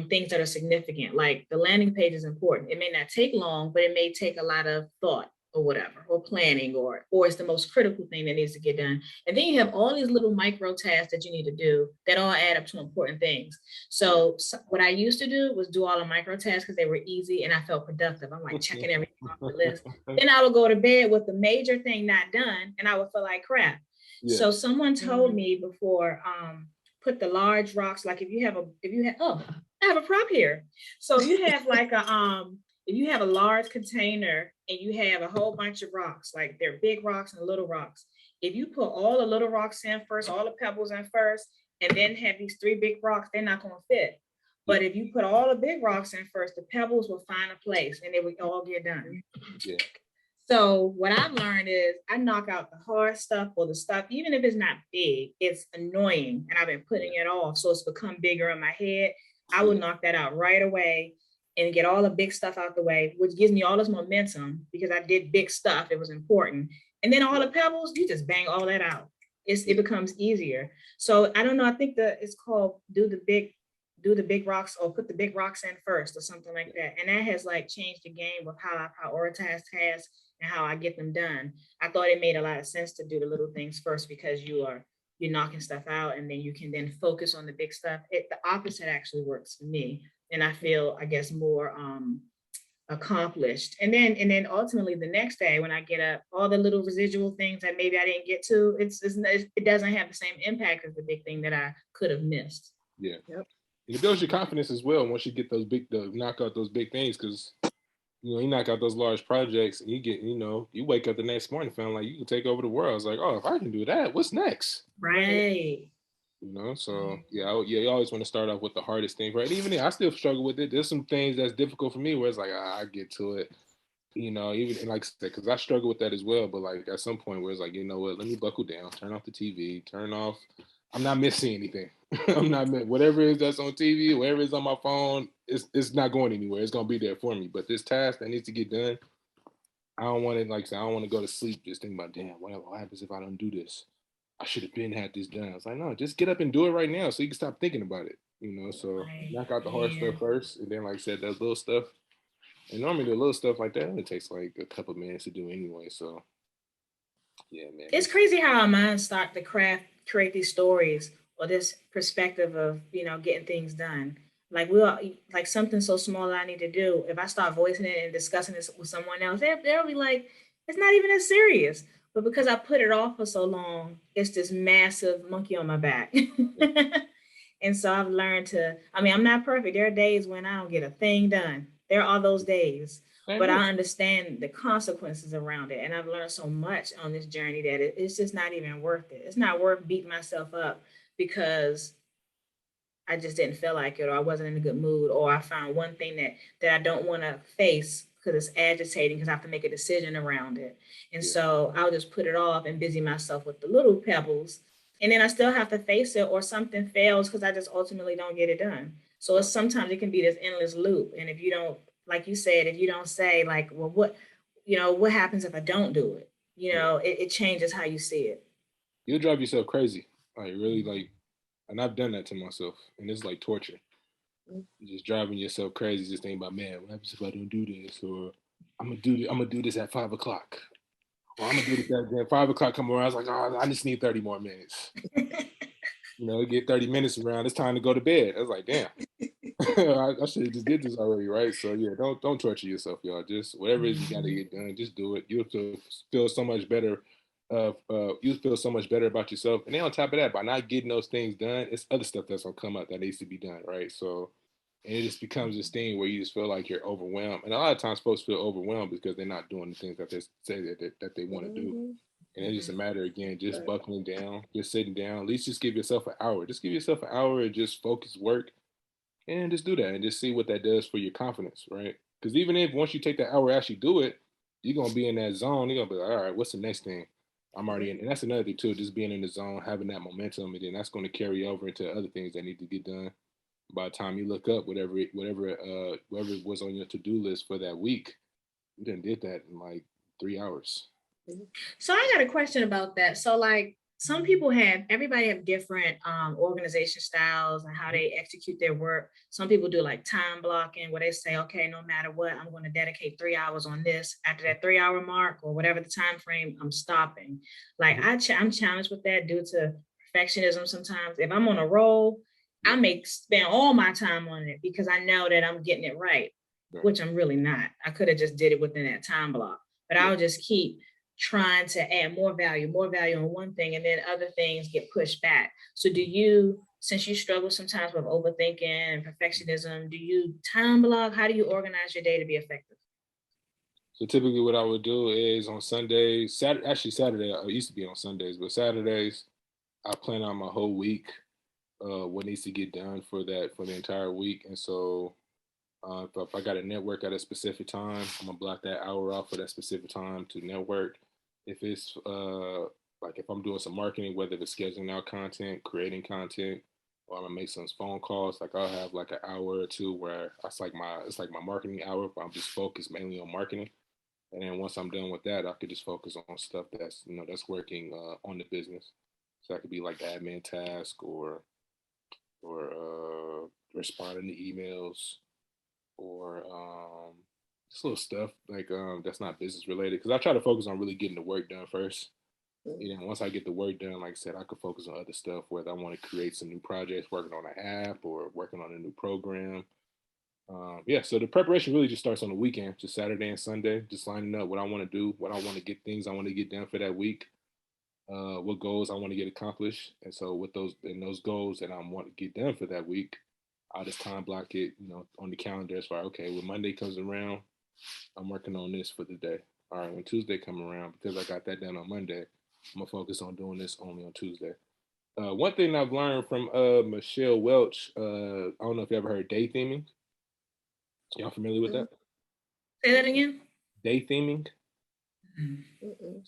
things that are significant, like the landing page is important. It may not take long, but it may take a lot of thought or whatever, or planning, or it's the most critical thing that needs to get done. And then you have all these little micro tasks that you need to do that all add up to important things. So what I used to do was do all the micro tasks because they were easy and I felt productive. I'm like checking everything off the list. Then I would go to bed with the major thing not done and I would feel like crap. Yeah. So someone told me before, put the large rocks, like if you have I have a prop here. So if you have like if you have a large container and you have a whole bunch of rocks, like they're big rocks and little rocks, if you put all the little rocks in first, all the pebbles in first, and then have these 3 big rocks, they're not going to fit. But if you put all the big rocks in first, the pebbles will find a place and they will all get done. Yeah. So what I've learned is I knock out the hard stuff or the stuff, even if it's not big, it's annoying. And I've been putting it off. So it's become bigger in my head. I will knock that out right away and get all the big stuff out the way, which gives me all this momentum because I did big stuff. It was important. And then all the pebbles, you just bang all that out. It becomes easier. So I don't know. I think it's called do the big rocks or put the big rocks in first or something like that. And that has like changed the game with how I prioritize tasks and how I get them done. I thought it made a lot of sense to do the little things first because you're knocking stuff out and then you can then focus on the big stuff. The opposite actually works for me. And I feel, I guess, more accomplished. And then ultimately the next day when I get up, all the little residual things that maybe I didn't get to, it doesn't have the same impact as the big thing that I could have missed.
Yeah. Yep. It builds your confidence as well once you get knock out those big things, because you knock out those large projects and you get, you wake up the next morning feeling like you can take over the world. It's like, oh, if I can do that, what's next?
Right.
So you always want to start off with the hardest thing, right? Even I still struggle with it. There's some things that's difficult for me where it's like, I get to it, even like I said, because I struggle with that as well. But like at some point where it's like, you know what, let me buckle down, turn off the TV, I'm not missing anything. I'm not whatever it is that's on TV, whatever is on my phone, it's not going anywhere. It's gonna be there for me. But this task that needs to get done, I don't want to, like I said, I don't want to go to sleep just thinking about, damn, what happens if I don't do this? I should have had this done. I was like, no, just get up and do it right now so you can stop thinking about it. So knock out the hard stuff first, and then like I said, that little stuff. And normally the little stuff like that, it takes like a couple minutes to do anyway. So yeah, man.
It's crazy how our minds start to create these stories or this perspective of, getting things done. Like like something so small that I need to do. If I start voicing it and discussing this with someone else, they'll be like, it's not even as serious. But because I put it off for so long, it's this massive monkey on my back. And so I've learned I'm not perfect. There are days when I don't get a thing done. There are those days. But I understand the consequences around it. And I've learned so much on this journey that it's just not even worth it. It's not worth beating myself up because I just didn't feel like it, or I wasn't in a good mood, or I found one thing that I don't want to face because it's agitating because I have to make a decision around it. And so I'll just put it off and busy myself with the little pebbles. And then I still have to face it, or something fails because I just ultimately don't get it done. So sometimes it can be this endless loop. And if you don't, like you said, if you don't say like, well, what happens if I don't do it? It changes how you see it.
You'll drive yourself crazy. Like really, like, and I've done that to myself, and it's like torture. You're just driving yourself crazy, just thinking about, man, what happens if I don't do this? Or I'm gonna do this at 5:00. I'm gonna do this at then 5 o'clock come around. I was like, oh, I just need 30 more minutes. Get 30 minutes around. It's time to go to bed. I was like, damn. I should have just did this already, right? So yeah, don't torture yourself, y'all. Just whatever it is you gotta get done, just do it. You'll feel so much better. You feel so much better about yourself. And then on top of that, by not getting those things done, it's other stuff that's gonna come up that needs to be done, right? So, and it just becomes this thing where you just feel like you're overwhelmed. And a lot of times folks feel overwhelmed because they're not doing the things that they say that they want to do. And it's just a matter, again, just buckling down, just sitting down. At least just give yourself an hour. Just give yourself an hour and just focus, work, and just do that and just see what that does for your confidence, right? Because even if once you take that hour actually do it, you're gonna be in that zone. You're gonna be like, all right, what's the next thing? I'm already in, and that's another thing too, just being in the zone, having that momentum, and then that's going to carry over into other things that need to get done. By the time you look up whatever was on your to-do list for that week, you done did that in like 3 hours.
So I got a question about that. So like some people everybody have different organization styles and how they execute their work. Some people do like time blocking where they say, okay, no matter what, I'm going to dedicate 3 hours on this. After that 3 hour mark or whatever the time frame, I'm stopping. Like I'm challenged with that due to perfectionism sometimes. If I'm on a roll, I may spend all my time on it because I know that I'm getting it right, which I'm really not. I could have just did it within that time block, but I'll just keep trying to add more value on one thing, and then other things get pushed back. So do you, since you struggle sometimes with overthinking and perfectionism, do you time block? How do you organize your day to be effective?
So typically what I would do is on Sundays, Saturday, I used to be on Sundays, but Saturdays, I plan out my whole week, what needs to get done for the entire week. And so if I got to network at a specific time, I'm gonna block that hour off for that specific time to network. If it's like if I'm doing some marketing, whether it's scheduling out content, creating content, or I'm gonna make some phone calls, like I'll have like an hour or two where it's like my marketing hour, where I'm just focused mainly on marketing. And then once I'm done with that, I could just focus on stuff that's working on the business. So that could be like admin task or responding to emails or just little stuff like that's not business related, because I try to focus on really getting the work done first. And once I get the work done, like I said, I could focus on other stuff, whether I want to create some new projects, working on an app or working on a new program. So the preparation really just starts on the weekend, just Saturday and Sunday, just lining up what I want to do, what I want to get things I want to get done for that week, what goals I want to get accomplished. And so with those goals that I want to get done for that week, I'll just time block it, on the calendar as far, okay, when Monday comes around, I'm working on this for the day. All right, when Tuesday come around, because I got that done on Monday, I'm gonna focus on doing this only on Tuesday. One thing I've learned from Michelle Welch, I don't know if you ever heard day theming. Y'all familiar with that?
Say that again.
Day theming.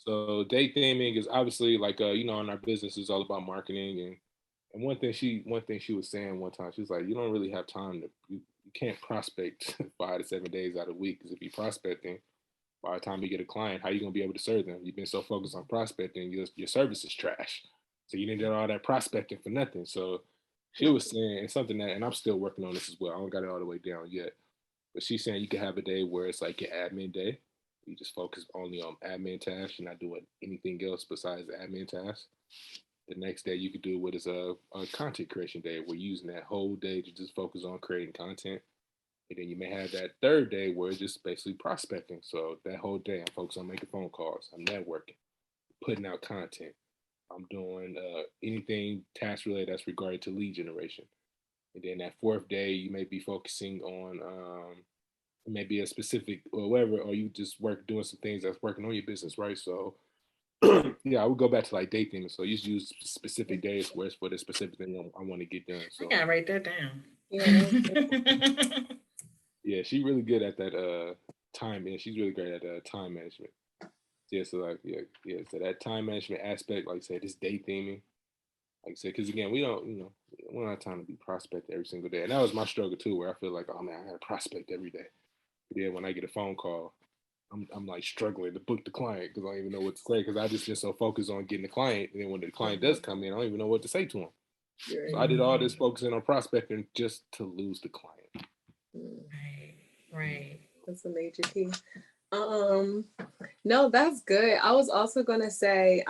So day theming is obviously like in our business is all about marketing, and one thing she was saying one time, she was like, you don't really have time you can't prospect 5 to 7 days out of the week, because if you're prospecting, by the time you get a client, how are you gonna be able to serve them? You've been so focused on prospecting, your service is trash. So you didn't do all that prospecting for nothing. So she was saying, and something that, and I'm still working on this as well. I don't got it all the way down yet. But she's saying you can have a day where it's like your admin day. You just focus only on admin tasks. You're not doing anything else besides the admin tasks. The next day you could do what is a content creation day. We're using that whole day to just focus on creating content. And then you may have that third day where it's just basically prospecting. So that whole day I'm focused on making phone calls. I'm networking, putting out content. I'm doing anything task related that's regarded to lead generation. And then that fourth day, you may be focusing on maybe a specific or whatever, or you just doing some things that's working on your business, right? So yeah, I would go back to like day theming. So you use specific days where it's for the specific thing I want to get done. So
I gotta write that down.
Yeah, she's really good at that time, and she's really great at time management. Yeah, so like so that time management aspect, like I said, this day theming, like I said, because again, we don't have time to be prospect every single day, and that was my struggle too, where I feel like, oh man, I got to prospect every day. But then when I get a phone call, I'm like struggling to book the client because I don't even know what to say, because I just been so focused on getting the client, and then when the client does come in, I don't even know what to say to him. So I did all this focusing on prospecting just to lose the client.
Right.
That's a major key. Um, no, that's good. I was also gonna say,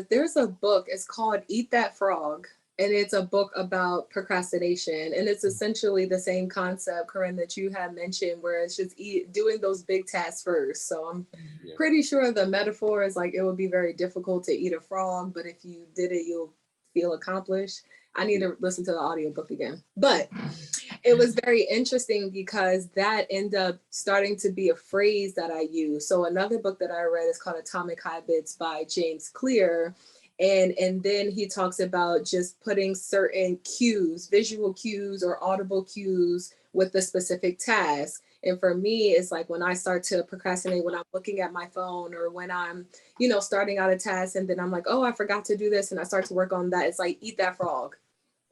there's a book. It's called "Eat That Frog," and it's a book about procrastination, and it's essentially the same concept, Corinne, that you had mentioned, where it's just doing those big tasks first. So I'm pretty sure the metaphor is like it would be very difficult to eat a frog, but if you did it, you'll feel accomplished. I need to listen to the audiobook again, but it was very interesting because that ended up starting to be a phrase that I use. So another book that I read is called Atomic Habits by James Clear. And then he talks about just putting certain cues, visual cues or audible cues with the specific task. And for me, it's like when I start to procrastinate, when I'm looking at my phone or when I'm, starting out a task and then I'm like, oh, I forgot to do this. And I start to work on that. It's like, eat that frog.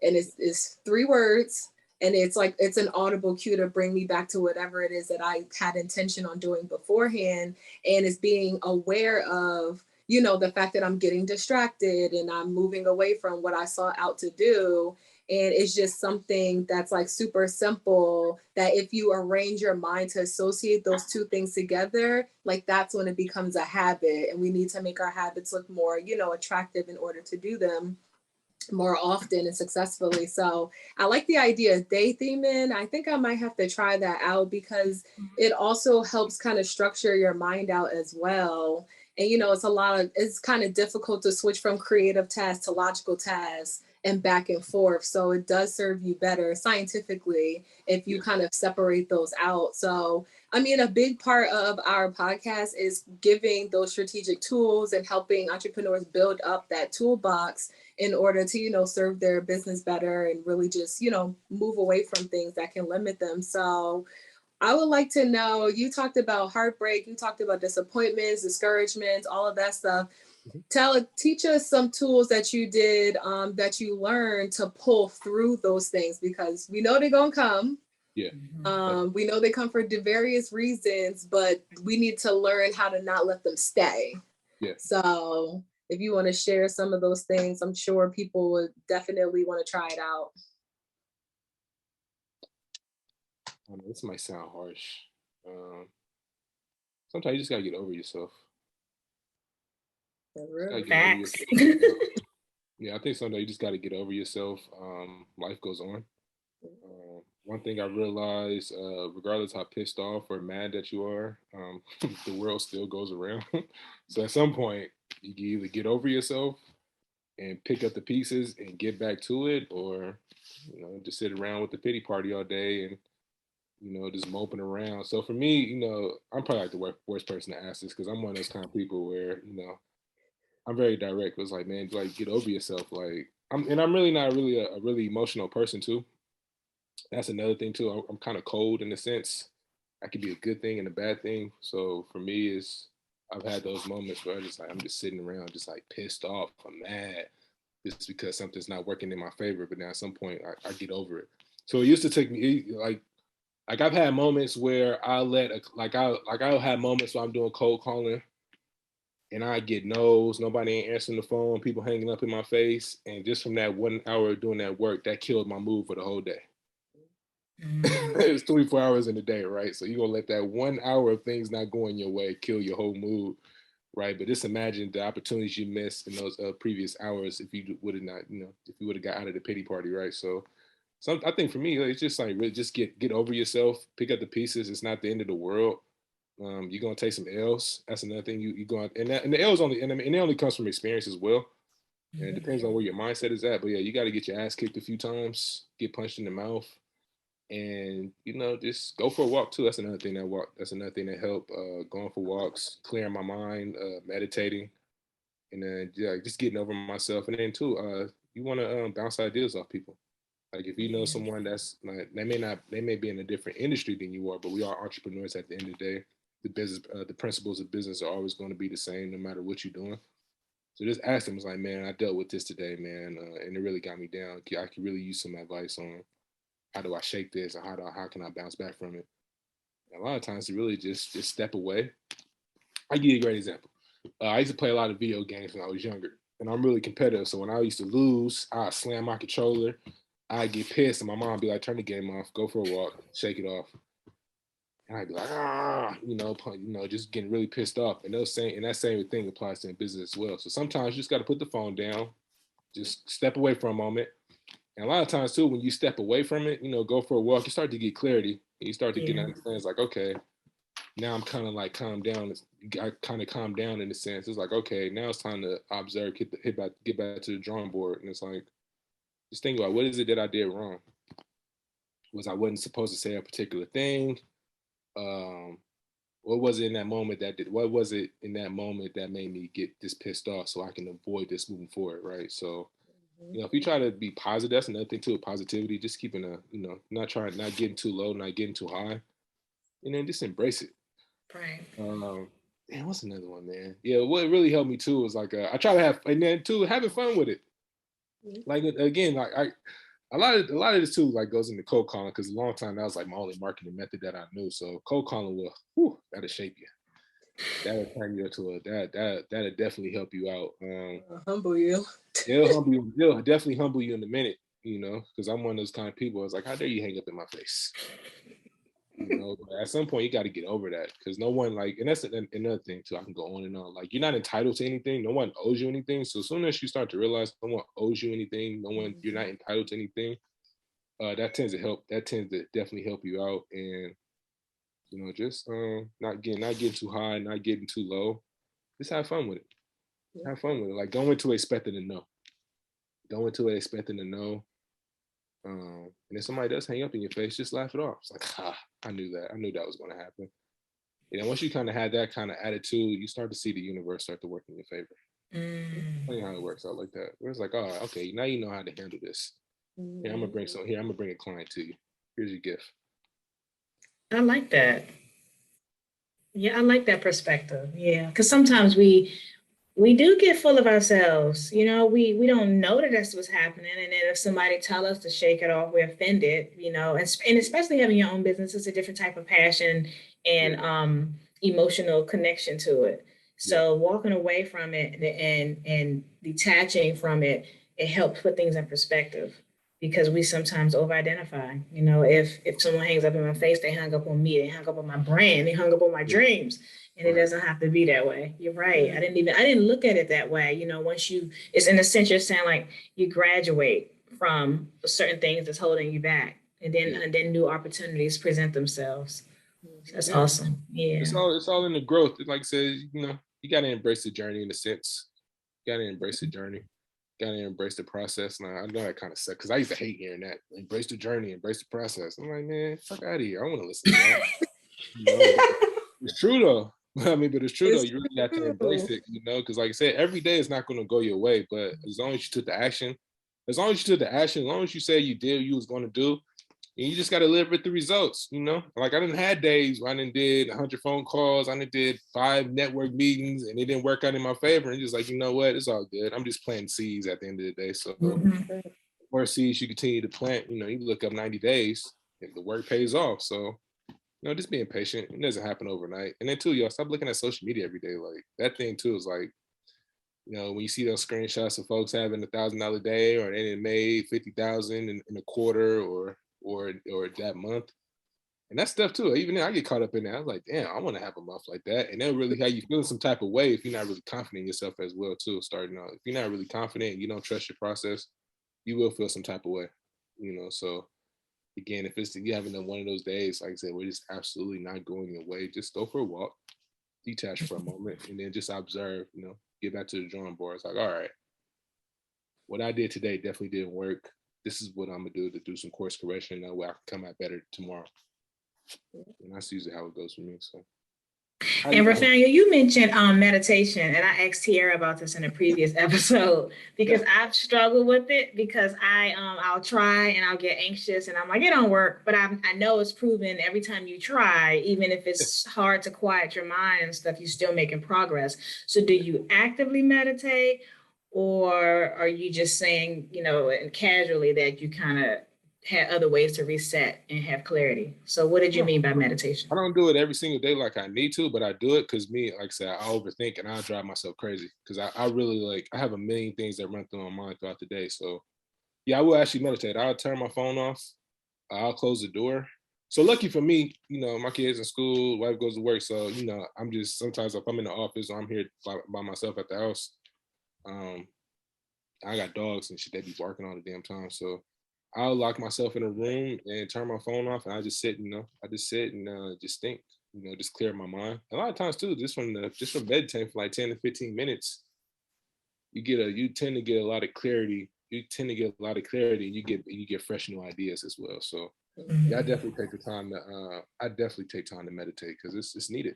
And it's 3 words. And it's like, it's an audible cue to bring me back to whatever it is that I had intention on doing beforehand. And it's being aware of, the fact that I'm getting distracted and I'm moving away from what I saw out to do. And it's just something that's like super simple that if you arrange your mind to associate those 2 things together, like that's when it becomes a habit. And we need to make our habits look more, attractive in order to do them more often and successfully. So I like the idea of day theming. I think I might have to try that out because it also helps kind of structure your mind out as well. And it's kind of difficult to switch from creative tasks to logical tasks and back and forth. So it does serve you better scientifically if you kind of separate those out. So I mean, a big part of our podcast is giving those strategic tools and helping entrepreneurs build up that toolbox in order to, serve their business better and really just, move away from things that can limit them. So I would like to know, you talked about heartbreak, you talked about disappointments, discouragements, all of that stuff. Teach us some tools that you did, that you learned to pull through those things, because we know they're going to come.
Yeah.
We know they come for various reasons, but we need to learn how to not let them stay.
Yeah.
So if you want to share some of those things, I'm sure people would definitely want to try it out.
I know this might sound harsh. Sometimes you just gotta get over yourself.
Facts.
Yeah, I think sometimes you just gotta get over yourself. Life goes on. One thing I realized, regardless how pissed off or mad that you are, the world still goes around. So at some point, you can either get over yourself and pick up the pieces and get back to it, or just sit around with the pity party all day and just moping around. So for me, I'm probably like the worst person to ask this because I'm one of those kind of people where I'm very direct. It's like, man, like get over yourself. Like I'm really not really a really emotional person too. That's another thing too. I'm kind of cold in a sense. That could be a good thing and a bad thing. So for me, I've had those moments where I'm just sitting around, just like pissed off. I'm mad just because something's not working in my favor. But now at some point, I get over it. So it used to take me like I've had moments where I'll have moments where I'm doing cold calling and I get no's, nobody ain't answering the phone, people hanging up in my face. And just from that 1 hour of doing that work, that killed my mood for the whole day. It's 24 hours in a day, right? So you're gonna let that 1 hour of things not going your way kill your whole mood, right? But just imagine the opportunities you missed in those previous hours if you would have not, if you would have got out of the pity party, right? So I think for me, it's just like really just get over yourself, pick up the pieces. It's not the end of the world. You're gonna take some L's. That's another thing you go on, and the L's only and it only comes from experience as well. And it depends on where your mindset is at. But yeah, you got to get your ass kicked a few times, get punched in the mouth, and just go for a walk too. That's another thing that helped. Going for walks, clearing my mind, meditating, and then just getting over myself. And then too, you want to bounce ideas off people. Like if you know someone that's like they may be in a different industry than you are, but we are entrepreneurs at the end of the day. The principles of business are always going to be the same no matter what you're doing. So just ask them, it's like, man, I dealt with this today, man, and it really got me down. I could really use some advice on how do I shake this, or how can I bounce back from it. And a lot of times, to really just step away. I give you a great example. I used to play a lot of video games when I was younger, and I'm really competitive. So when I used to lose, I'd slam my controller. I'd get pissed, and my mom would be like, "Turn the game off, go for a walk, shake it off." And I'd be like, just getting really pissed off. And that same thing applies to in business as well. So sometimes you just got to put the phone down, just step away for a moment. And a lot of times too, when you step away from it, go for a walk, you start to get clarity. And you start to get understanding. It's like, okay, now I'm kind of like calmed down. I kind of calmed down in a sense. It's like, okay, now it's time to observe, get back to the drawing board. And it's like, just think about, what is it that I did wrong? I wasn't supposed to say a particular thing? What was it in that moment that made me get this pissed off so I can avoid this moving forward, right? So, if you try to be positive, that's another thing too, positivity, just keeping not getting too low, not getting too high, and then just embrace it.
Right.
Man, what's another one, man? Yeah, what really helped me too was like I try to have, and then too, having fun with it. Like again, like a lot of this too like goes into cold calling, because a long time that was like my only marketing method that I knew. So cold calling that'll shape you. That'll turn you into that'll definitely help you out.
Humble you.
It'll definitely humble you in a minute, because I'm one of those kind of people. I was like, how dare you hang up in my face? But at some point you got to get over that, because no one and that's another thing too. I can go on and on. Like, you're not entitled to anything. No one owes you anything. So as soon as you start to realize no one owes you anything, you're not entitled to anything, that tends to help. That tends to definitely help you out. And just not getting too high, not getting too low. Just have fun with it. Have fun with it. Like, go into it expecting to know. And if somebody does hang up in your face, just laugh it off. It's like, I knew that. I knew that was going to happen. And then once you kind of had that kind of attitude, you start to see the universe start to work in your favor. Funny how it works out like that. Where it's like, oh, okay, now you know how to handle this. Here, I'm gonna bring a client to you. Here's your gift.
I like that. Yeah, I like that perspective. Yeah, because sometimes we do get full of ourselves. We don't know that that's what's happening. And then if somebody tell us to shake it off, we're offended, and especially having your own business is a different type of passion and emotional connection to it. So walking away from it and detaching from it, it helps put things in perspective, because we sometimes over-identify. If someone hangs up in my face, they hung up on me, they hung up on my brand, they hung up on my dreams. And it doesn't have to be that way. You're right. I didn't look at it that way. It's in a sense, you're saying like you graduate from certain things that's holding you back, and then new opportunities present themselves. That's awesome. Yeah.
It's all in the growth. Like I said, you got to embrace the journey in a sense. You got to embrace the journey. Got to embrace the process. Now, I know that kind of sucks, because I used to hate hearing that. Embrace the journey, embrace the process. I'm like, man, fuck out of here. I want to listen to that. It's true though. But it's true though. You really have to embrace it, because like I said, every day is not going to go your way. But as long as you took the action, as long as you say you did what you was going to do, and you just got to live with the results. Like, I didn't had days where I did 100 phone calls, I did 5 network meetings, and it didn't work out in my favor. And just like, you know what, it's all good. I'm just planting seeds at the end of the day. So more seeds you continue to plant. You look up 90 days, if the work pays off. So just being patient. It doesn't happen overnight. And then too, y'all stop looking at social media every day. Like, that thing too is like, when you see those screenshots of folks having $1,000 day, or they made 50,000 in a quarter or that month, and that stuff too. Even then, I get caught up in that. I was like, damn, I want to have a month like that. And they'll really have you feeling some type of way if you're not really confident in yourself as well too. Starting out, if you're not really confident, you don't trust your process, you will feel some type of way. So. Again, if you having one of those days, like I said, we're just absolutely not going your way, just go for a walk, detach for a moment, and then just observe, get back to the drawing board. It's like, all right, what I did today definitely didn't work. This is what I'm going to do some course correction. That way I can come out better tomorrow. And that's usually how it goes for me. So.
And Rafaniel, you mentioned meditation, and I asked Tiara about this in a previous episode, because I've struggled with it, because I'll try and I'll get anxious and I'm like, it don't work, but I know it's proven every time you try, even if it's hard to quiet your mind and stuff, you're still making progress. So do you actively meditate, or are you just saying, and casually, that you kind of had other ways to reset and have clarity? So what did you mean by meditation?
I don't do it every single day like I need to, but I do it because like I said, I overthink and I drive myself crazy, because I really I have a million things that run through my mind throughout the day. So yeah, I will actually meditate. I'll turn my phone off. I'll close the door, So lucky for me, my kids in school, wife goes to work. So, I'm just, sometimes if I'm in the office or I'm here by myself at the house, I got dogs and shit, they be barking all the damn time. So I'll lock myself in a room and turn my phone off, and I just sit, and just think, just clear my mind. A lot of times too, just from bedtime for like 10 to 15 minutes, you tend to get a lot of clarity. And you get fresh new ideas as well. So I definitely take the time to meditate, because it's needed.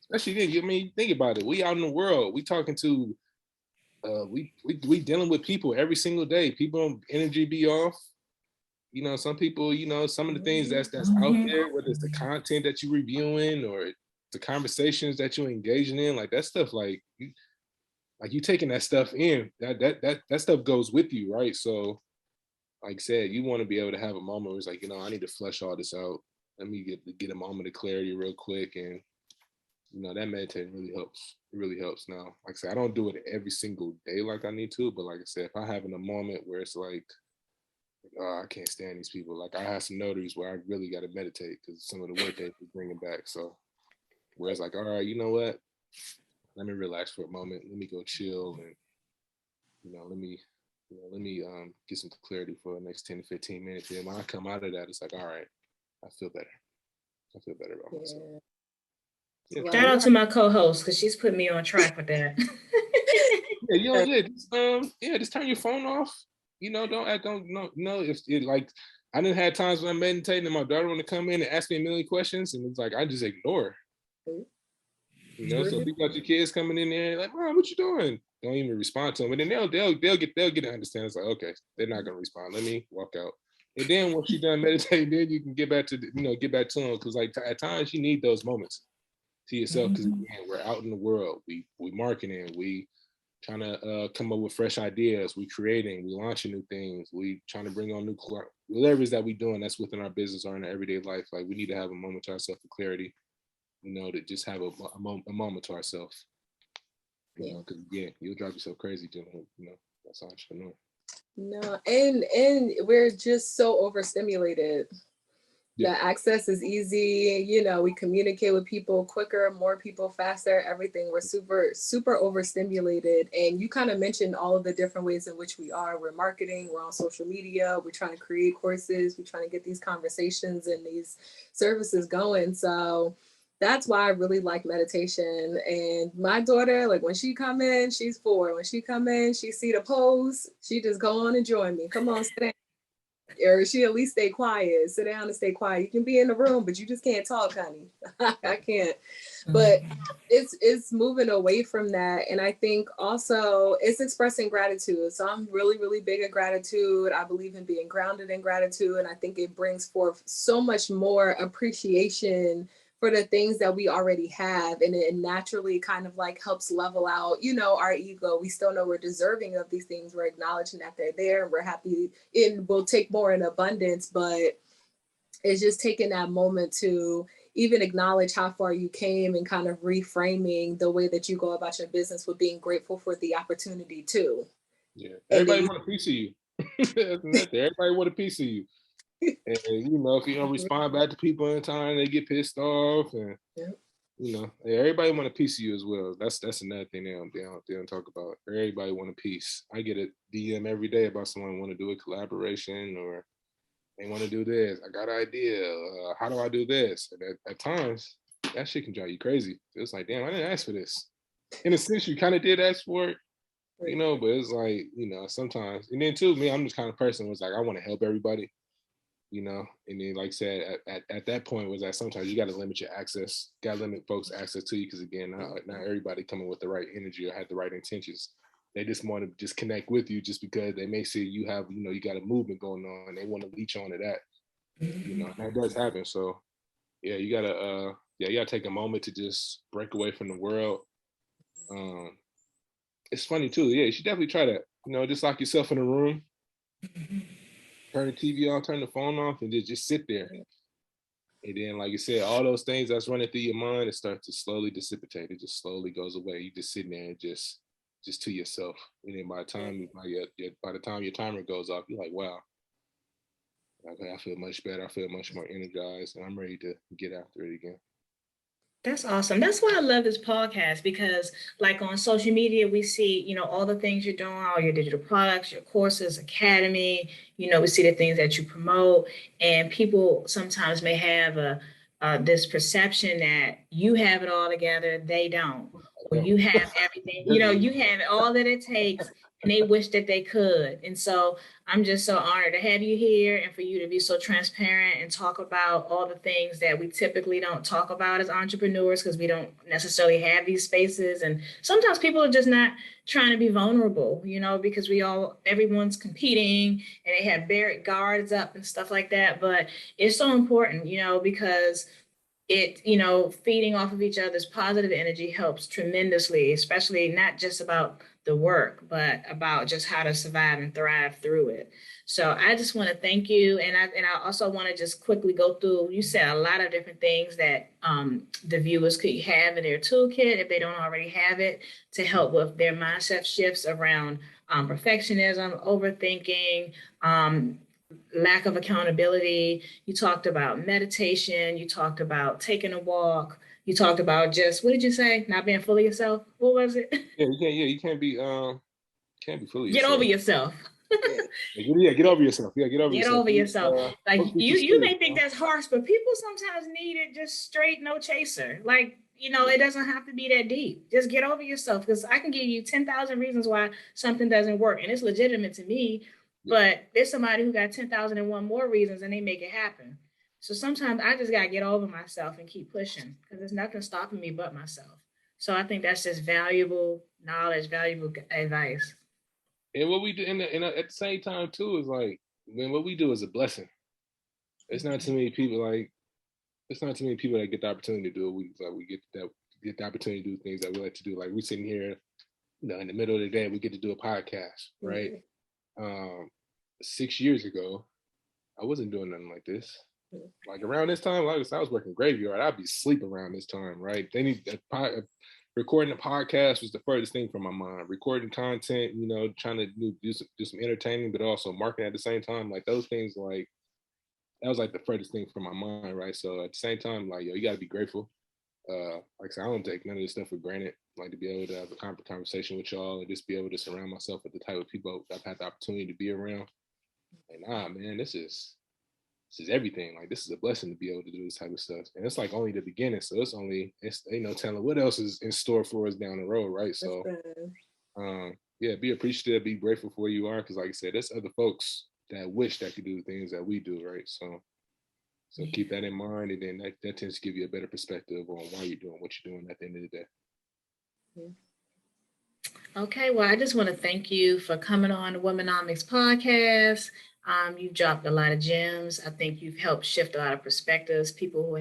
Especially then, think about it. We out in the world, we talking to we dealing with people every single day. People energy be off. Some people, some of the things that's out there, whether it's the content that you're reviewing or the conversations that you're engaging in, like that stuff, like you taking that stuff in, that stuff goes with you, right? So like I said, you want to be able to have a moment where it's like, I need to flesh all this out. Let me get a moment of clarity real quick. And that meditating really helps. It really helps. Now, like I said, I don't do it every single day like I need to, but like I said, if I have in a moment where it's like, oh, I can't stand these people. Like I have some notaries where I really got to meditate because some of the work they bringing back. So where it's like, all right, you know what? Let me relax for a moment. Let me go chill, and let me get some clarity for the next 10 to 15 minutes. And when I come out of that, it's like, all right, I feel better. I feel better about myself.
Yeah. Shout out to my co-host, because she's put me on track with that.
Just turn your phone off. If it, like, I didn't have times when I'm meditating and my daughter want to come in and ask me a million questions, and it's like I just ignore. So if you got your kids coming in there like, Mom, what you doing? Don't even respond to them, and then they'll get to understand. It's like, okay, they're not gonna respond. Let me walk out. And then once you're done meditating, then you can get back to them, because like at times you need those moments to yourself, because again, we're out in the world, we marketing, we trying to come up with fresh ideas, we creating, we launching new things, we trying to bring on new whatever it is that we doing that's within our business or in our everyday life. Like we need to have a moment to ourselves for clarity, to just have a moment to ourselves. Because again, you'll drive yourself crazy doing that's entrepreneur.
No, and we're just so overstimulated. The access is easy, we communicate with people quicker, more people faster, everything. We're super overstimulated. And you kind of mentioned all of the different ways in which we're marketing, we're on social media, we're trying to create courses, we're trying to get these conversations and these services going. So that's why I really like meditation. And my daughter, like when she come in, she's 4. When she come in, she see the pose, she just go on and join me. Come on, sit down. Or she at least stay quiet, sit down and stay quiet. You can be in the room, but you just can't talk, honey. I can't. But it's moving away from that. And I think also it's expressing gratitude. So I'm really, really big at gratitude. I believe in being grounded in gratitude. And I think it brings forth so much more appreciation for the things that we already have. And it naturally kind of like helps level out, our ego. We still know we're deserving of these things. We're acknowledging that they're there and we're happy. It will take more in abundance, but it's just taking that moment to even acknowledge how far you came and kind of reframing the way that you go about your business with being grateful for the opportunity too.
Yeah. Everybody want a piece of you. Everybody want a piece of you. And if you don't respond back to people in time, they get pissed off, and everybody want a piece of you as well. That's another thing they don't talk about. Everybody want a piece. I get a DM every day about someone want to do a collaboration, or they want to do this. I got an idea. How do I do this? And at times, that shit can drive you crazy. It's like, damn, I didn't ask for this. In a sense, you kind of did ask for it, but it's like, sometimes. And then too, me, I'm just kind of person who's like, I want to help everybody. And then like I said, at that point was that sometimes you got to limit your access, got to limit folks' access to you, because again, not everybody coming with the right energy or had the right intentions. They just want to just connect with you just because they may see you have, you got a movement going on and they want to leech on to that. And that does happen. So yeah, you gotta take a moment to just break away from the world. It's funny too. Yeah, you should definitely try that. Just lock yourself in a room. Turn the TV on, turn the phone off, and just sit there. And then, like you said, all those things that's running through your mind, it starts to slowly dissipate. It just slowly goes away. You just sitting there and just to yourself. And then by the time your timer goes off, you're like, wow, okay, I feel much better. I feel much more energized, and I'm ready to get after it again.
That's awesome. That's why I love this podcast, because like on social media, we see, all the things you're doing, all your digital products, your courses, academy, we see the things that you promote, and people sometimes may have this perception that you have it all together, they don't, or you have everything, you have all that it takes, and they wish that they could. And so I'm just so honored to have you here and for you to be so transparent and talk about all the things that we typically don't talk about as entrepreneurs, because we don't necessarily have these spaces. And sometimes people are just not trying to be vulnerable, because everyone's competing and they have barricade guards up and stuff like that. But it's so important, because it, feeding off of each other's positive energy helps tremendously, especially not just about the work, but about just how to survive and thrive through it. So I just want to thank you. And I also want to just quickly go through, you said a lot of different things that the viewers could have in their toolkit if they don't already have it, to help with their mindset shifts around perfectionism, overthinking, lack of accountability. You talked about meditation. You talked about taking a walk. You talked about just, what did you say? Not being fully yourself. What was it?
You can't be fully
Get
yourself.
over yourself.
Get over yourself. Get over yourself.
Like you may think that's harsh, but people sometimes need it just straight, no chaser. Like, it doesn't have to be that deep. Just get over yourself, because I can give you 10,000 reasons why something doesn't work, and it's legitimate to me. But there's somebody who got 10,001 more reasons, and they make it happen. So sometimes I just got to get over myself and keep pushing, because there's nothing stopping me but myself. So I think that's just valuable knowledge, valuable advice.
And what we do, and at the same time too, is like, man, what we do is a blessing. It's not too many people that get the opportunity to do it. We get the opportunity to do things that we like to do. Like we sitting here, in the middle of the day, we get to do a podcast, right? 6 years ago, I wasn't doing nothing like this. Like around this time, like I was working graveyard. I'd be asleep around this time, right? Recording a podcast was the furthest thing from my mind. Recording content, trying to do some entertaining, but also marketing at the same time. Like those things, like that was like the furthest thing from my mind, right? So at the same time, like, you got to be grateful. Like I said, I don't take none of this stuff for granted. Like to be able to have a conversation with y'all and just be able to surround myself with the type of people I've had the opportunity to be around. And man, this is everything. Like this is a blessing to be able to do this type of stuff. And it's like only the beginning. So it's ain't no telling what else is in store for us down the road, right? So be appreciative, be grateful for where you are, because like I said, there's other folks that wish that could do the things that we do, right? So keep that in mind, and then that tends to give you a better perspective on why you're doing what you're doing at the end of the day.
Okay, well, I just want to thank you for coming on the Womenomics Podcast. You've dropped a lot of gems. I think you've helped shift a lot of perspectives. People who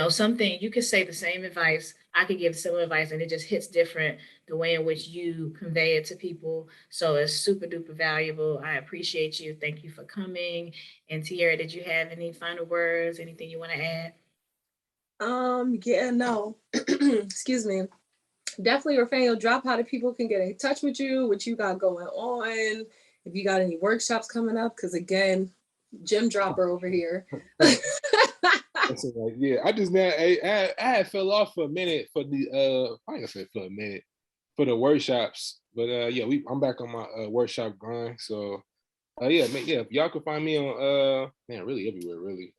something, you could say the same advice, I could give similar advice, and it just hits different the way in which you convey it to people. So it's super duper valuable. I appreciate you. Thank you for coming. And Tiara, did you have any final words? Anything you want to add?
No. Excuse me. Definitely, Rafaniel, drop how the people can get in touch with you, what you got going on, if you got any workshops coming up, because again, gym dropper over here.
I just now I had fell off for a minute for the I ain't gonna say for a minute for the workshops, but I'm back on my workshop grind. So y'all can find me on really everywhere, really.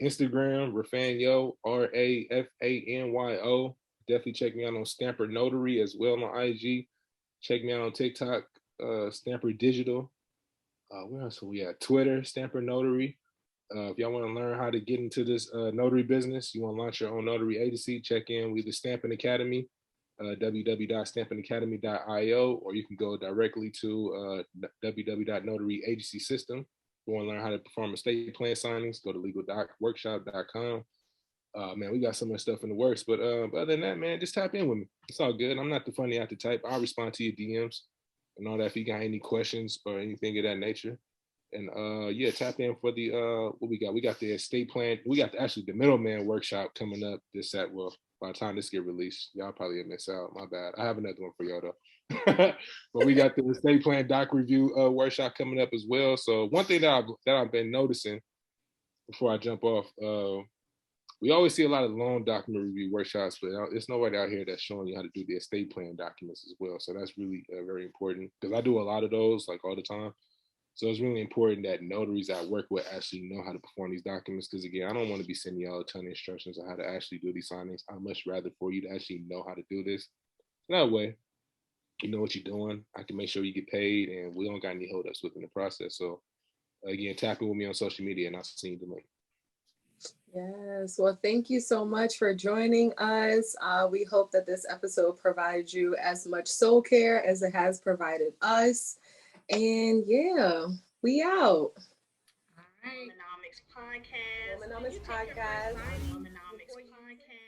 Instagram, Rafaniel, Rafanyo. Definitely check me out on Stamper Notary as well on IG. Check me out on TikTok, Stamper Digital. Where else are we at? Twitter, Stamper Notary. If y'all want to learn how to get into this notary business, you want to launch your own notary agency, check in with the Stampin Academy, www.stampinacademy.io, or you can go directly to www.notaryagencysystem. If you want to learn how to perform estate plan signings, go to legaldocworkshop.com. Man, we got some of the stuff in the works, but other than that, man, just tap in with me. It's all good. I'm not the funny out the type. I'll respond to your DMs and all that if you got any questions or anything of that nature. And tap in for the what we got. We got the estate plan. We got the middleman workshop coming up by the time this get released. Y'all probably miss out. My bad. I have another one for y'all though. But we got the estate plan doc review workshop coming up as well. So one thing that I've been noticing before I jump off, we always see a lot of loan document review workshops, but there's nobody out here that's showing you how to do the estate plan documents as well. So that's really very important, because I do a lot of those like all the time. So it's really important that notaries I work with actually know how to perform these documents. Because again, I don't want to be sending y'all a ton of instructions on how to actually do these signings. I'd much rather for you to actually know how to do this. That way, you know what you're doing. I can make sure you get paid, and we don't got any holdups within the process. So again, tap in with me on social media, and I'll see you the link.
Yes. Well, thank you so much for joining us. We hope that this episode provides you as much soul care as it has provided us. And yeah, we out.
All right. Womenomics Podcast.
Womenomics Podcast.
Womenomics Podcast.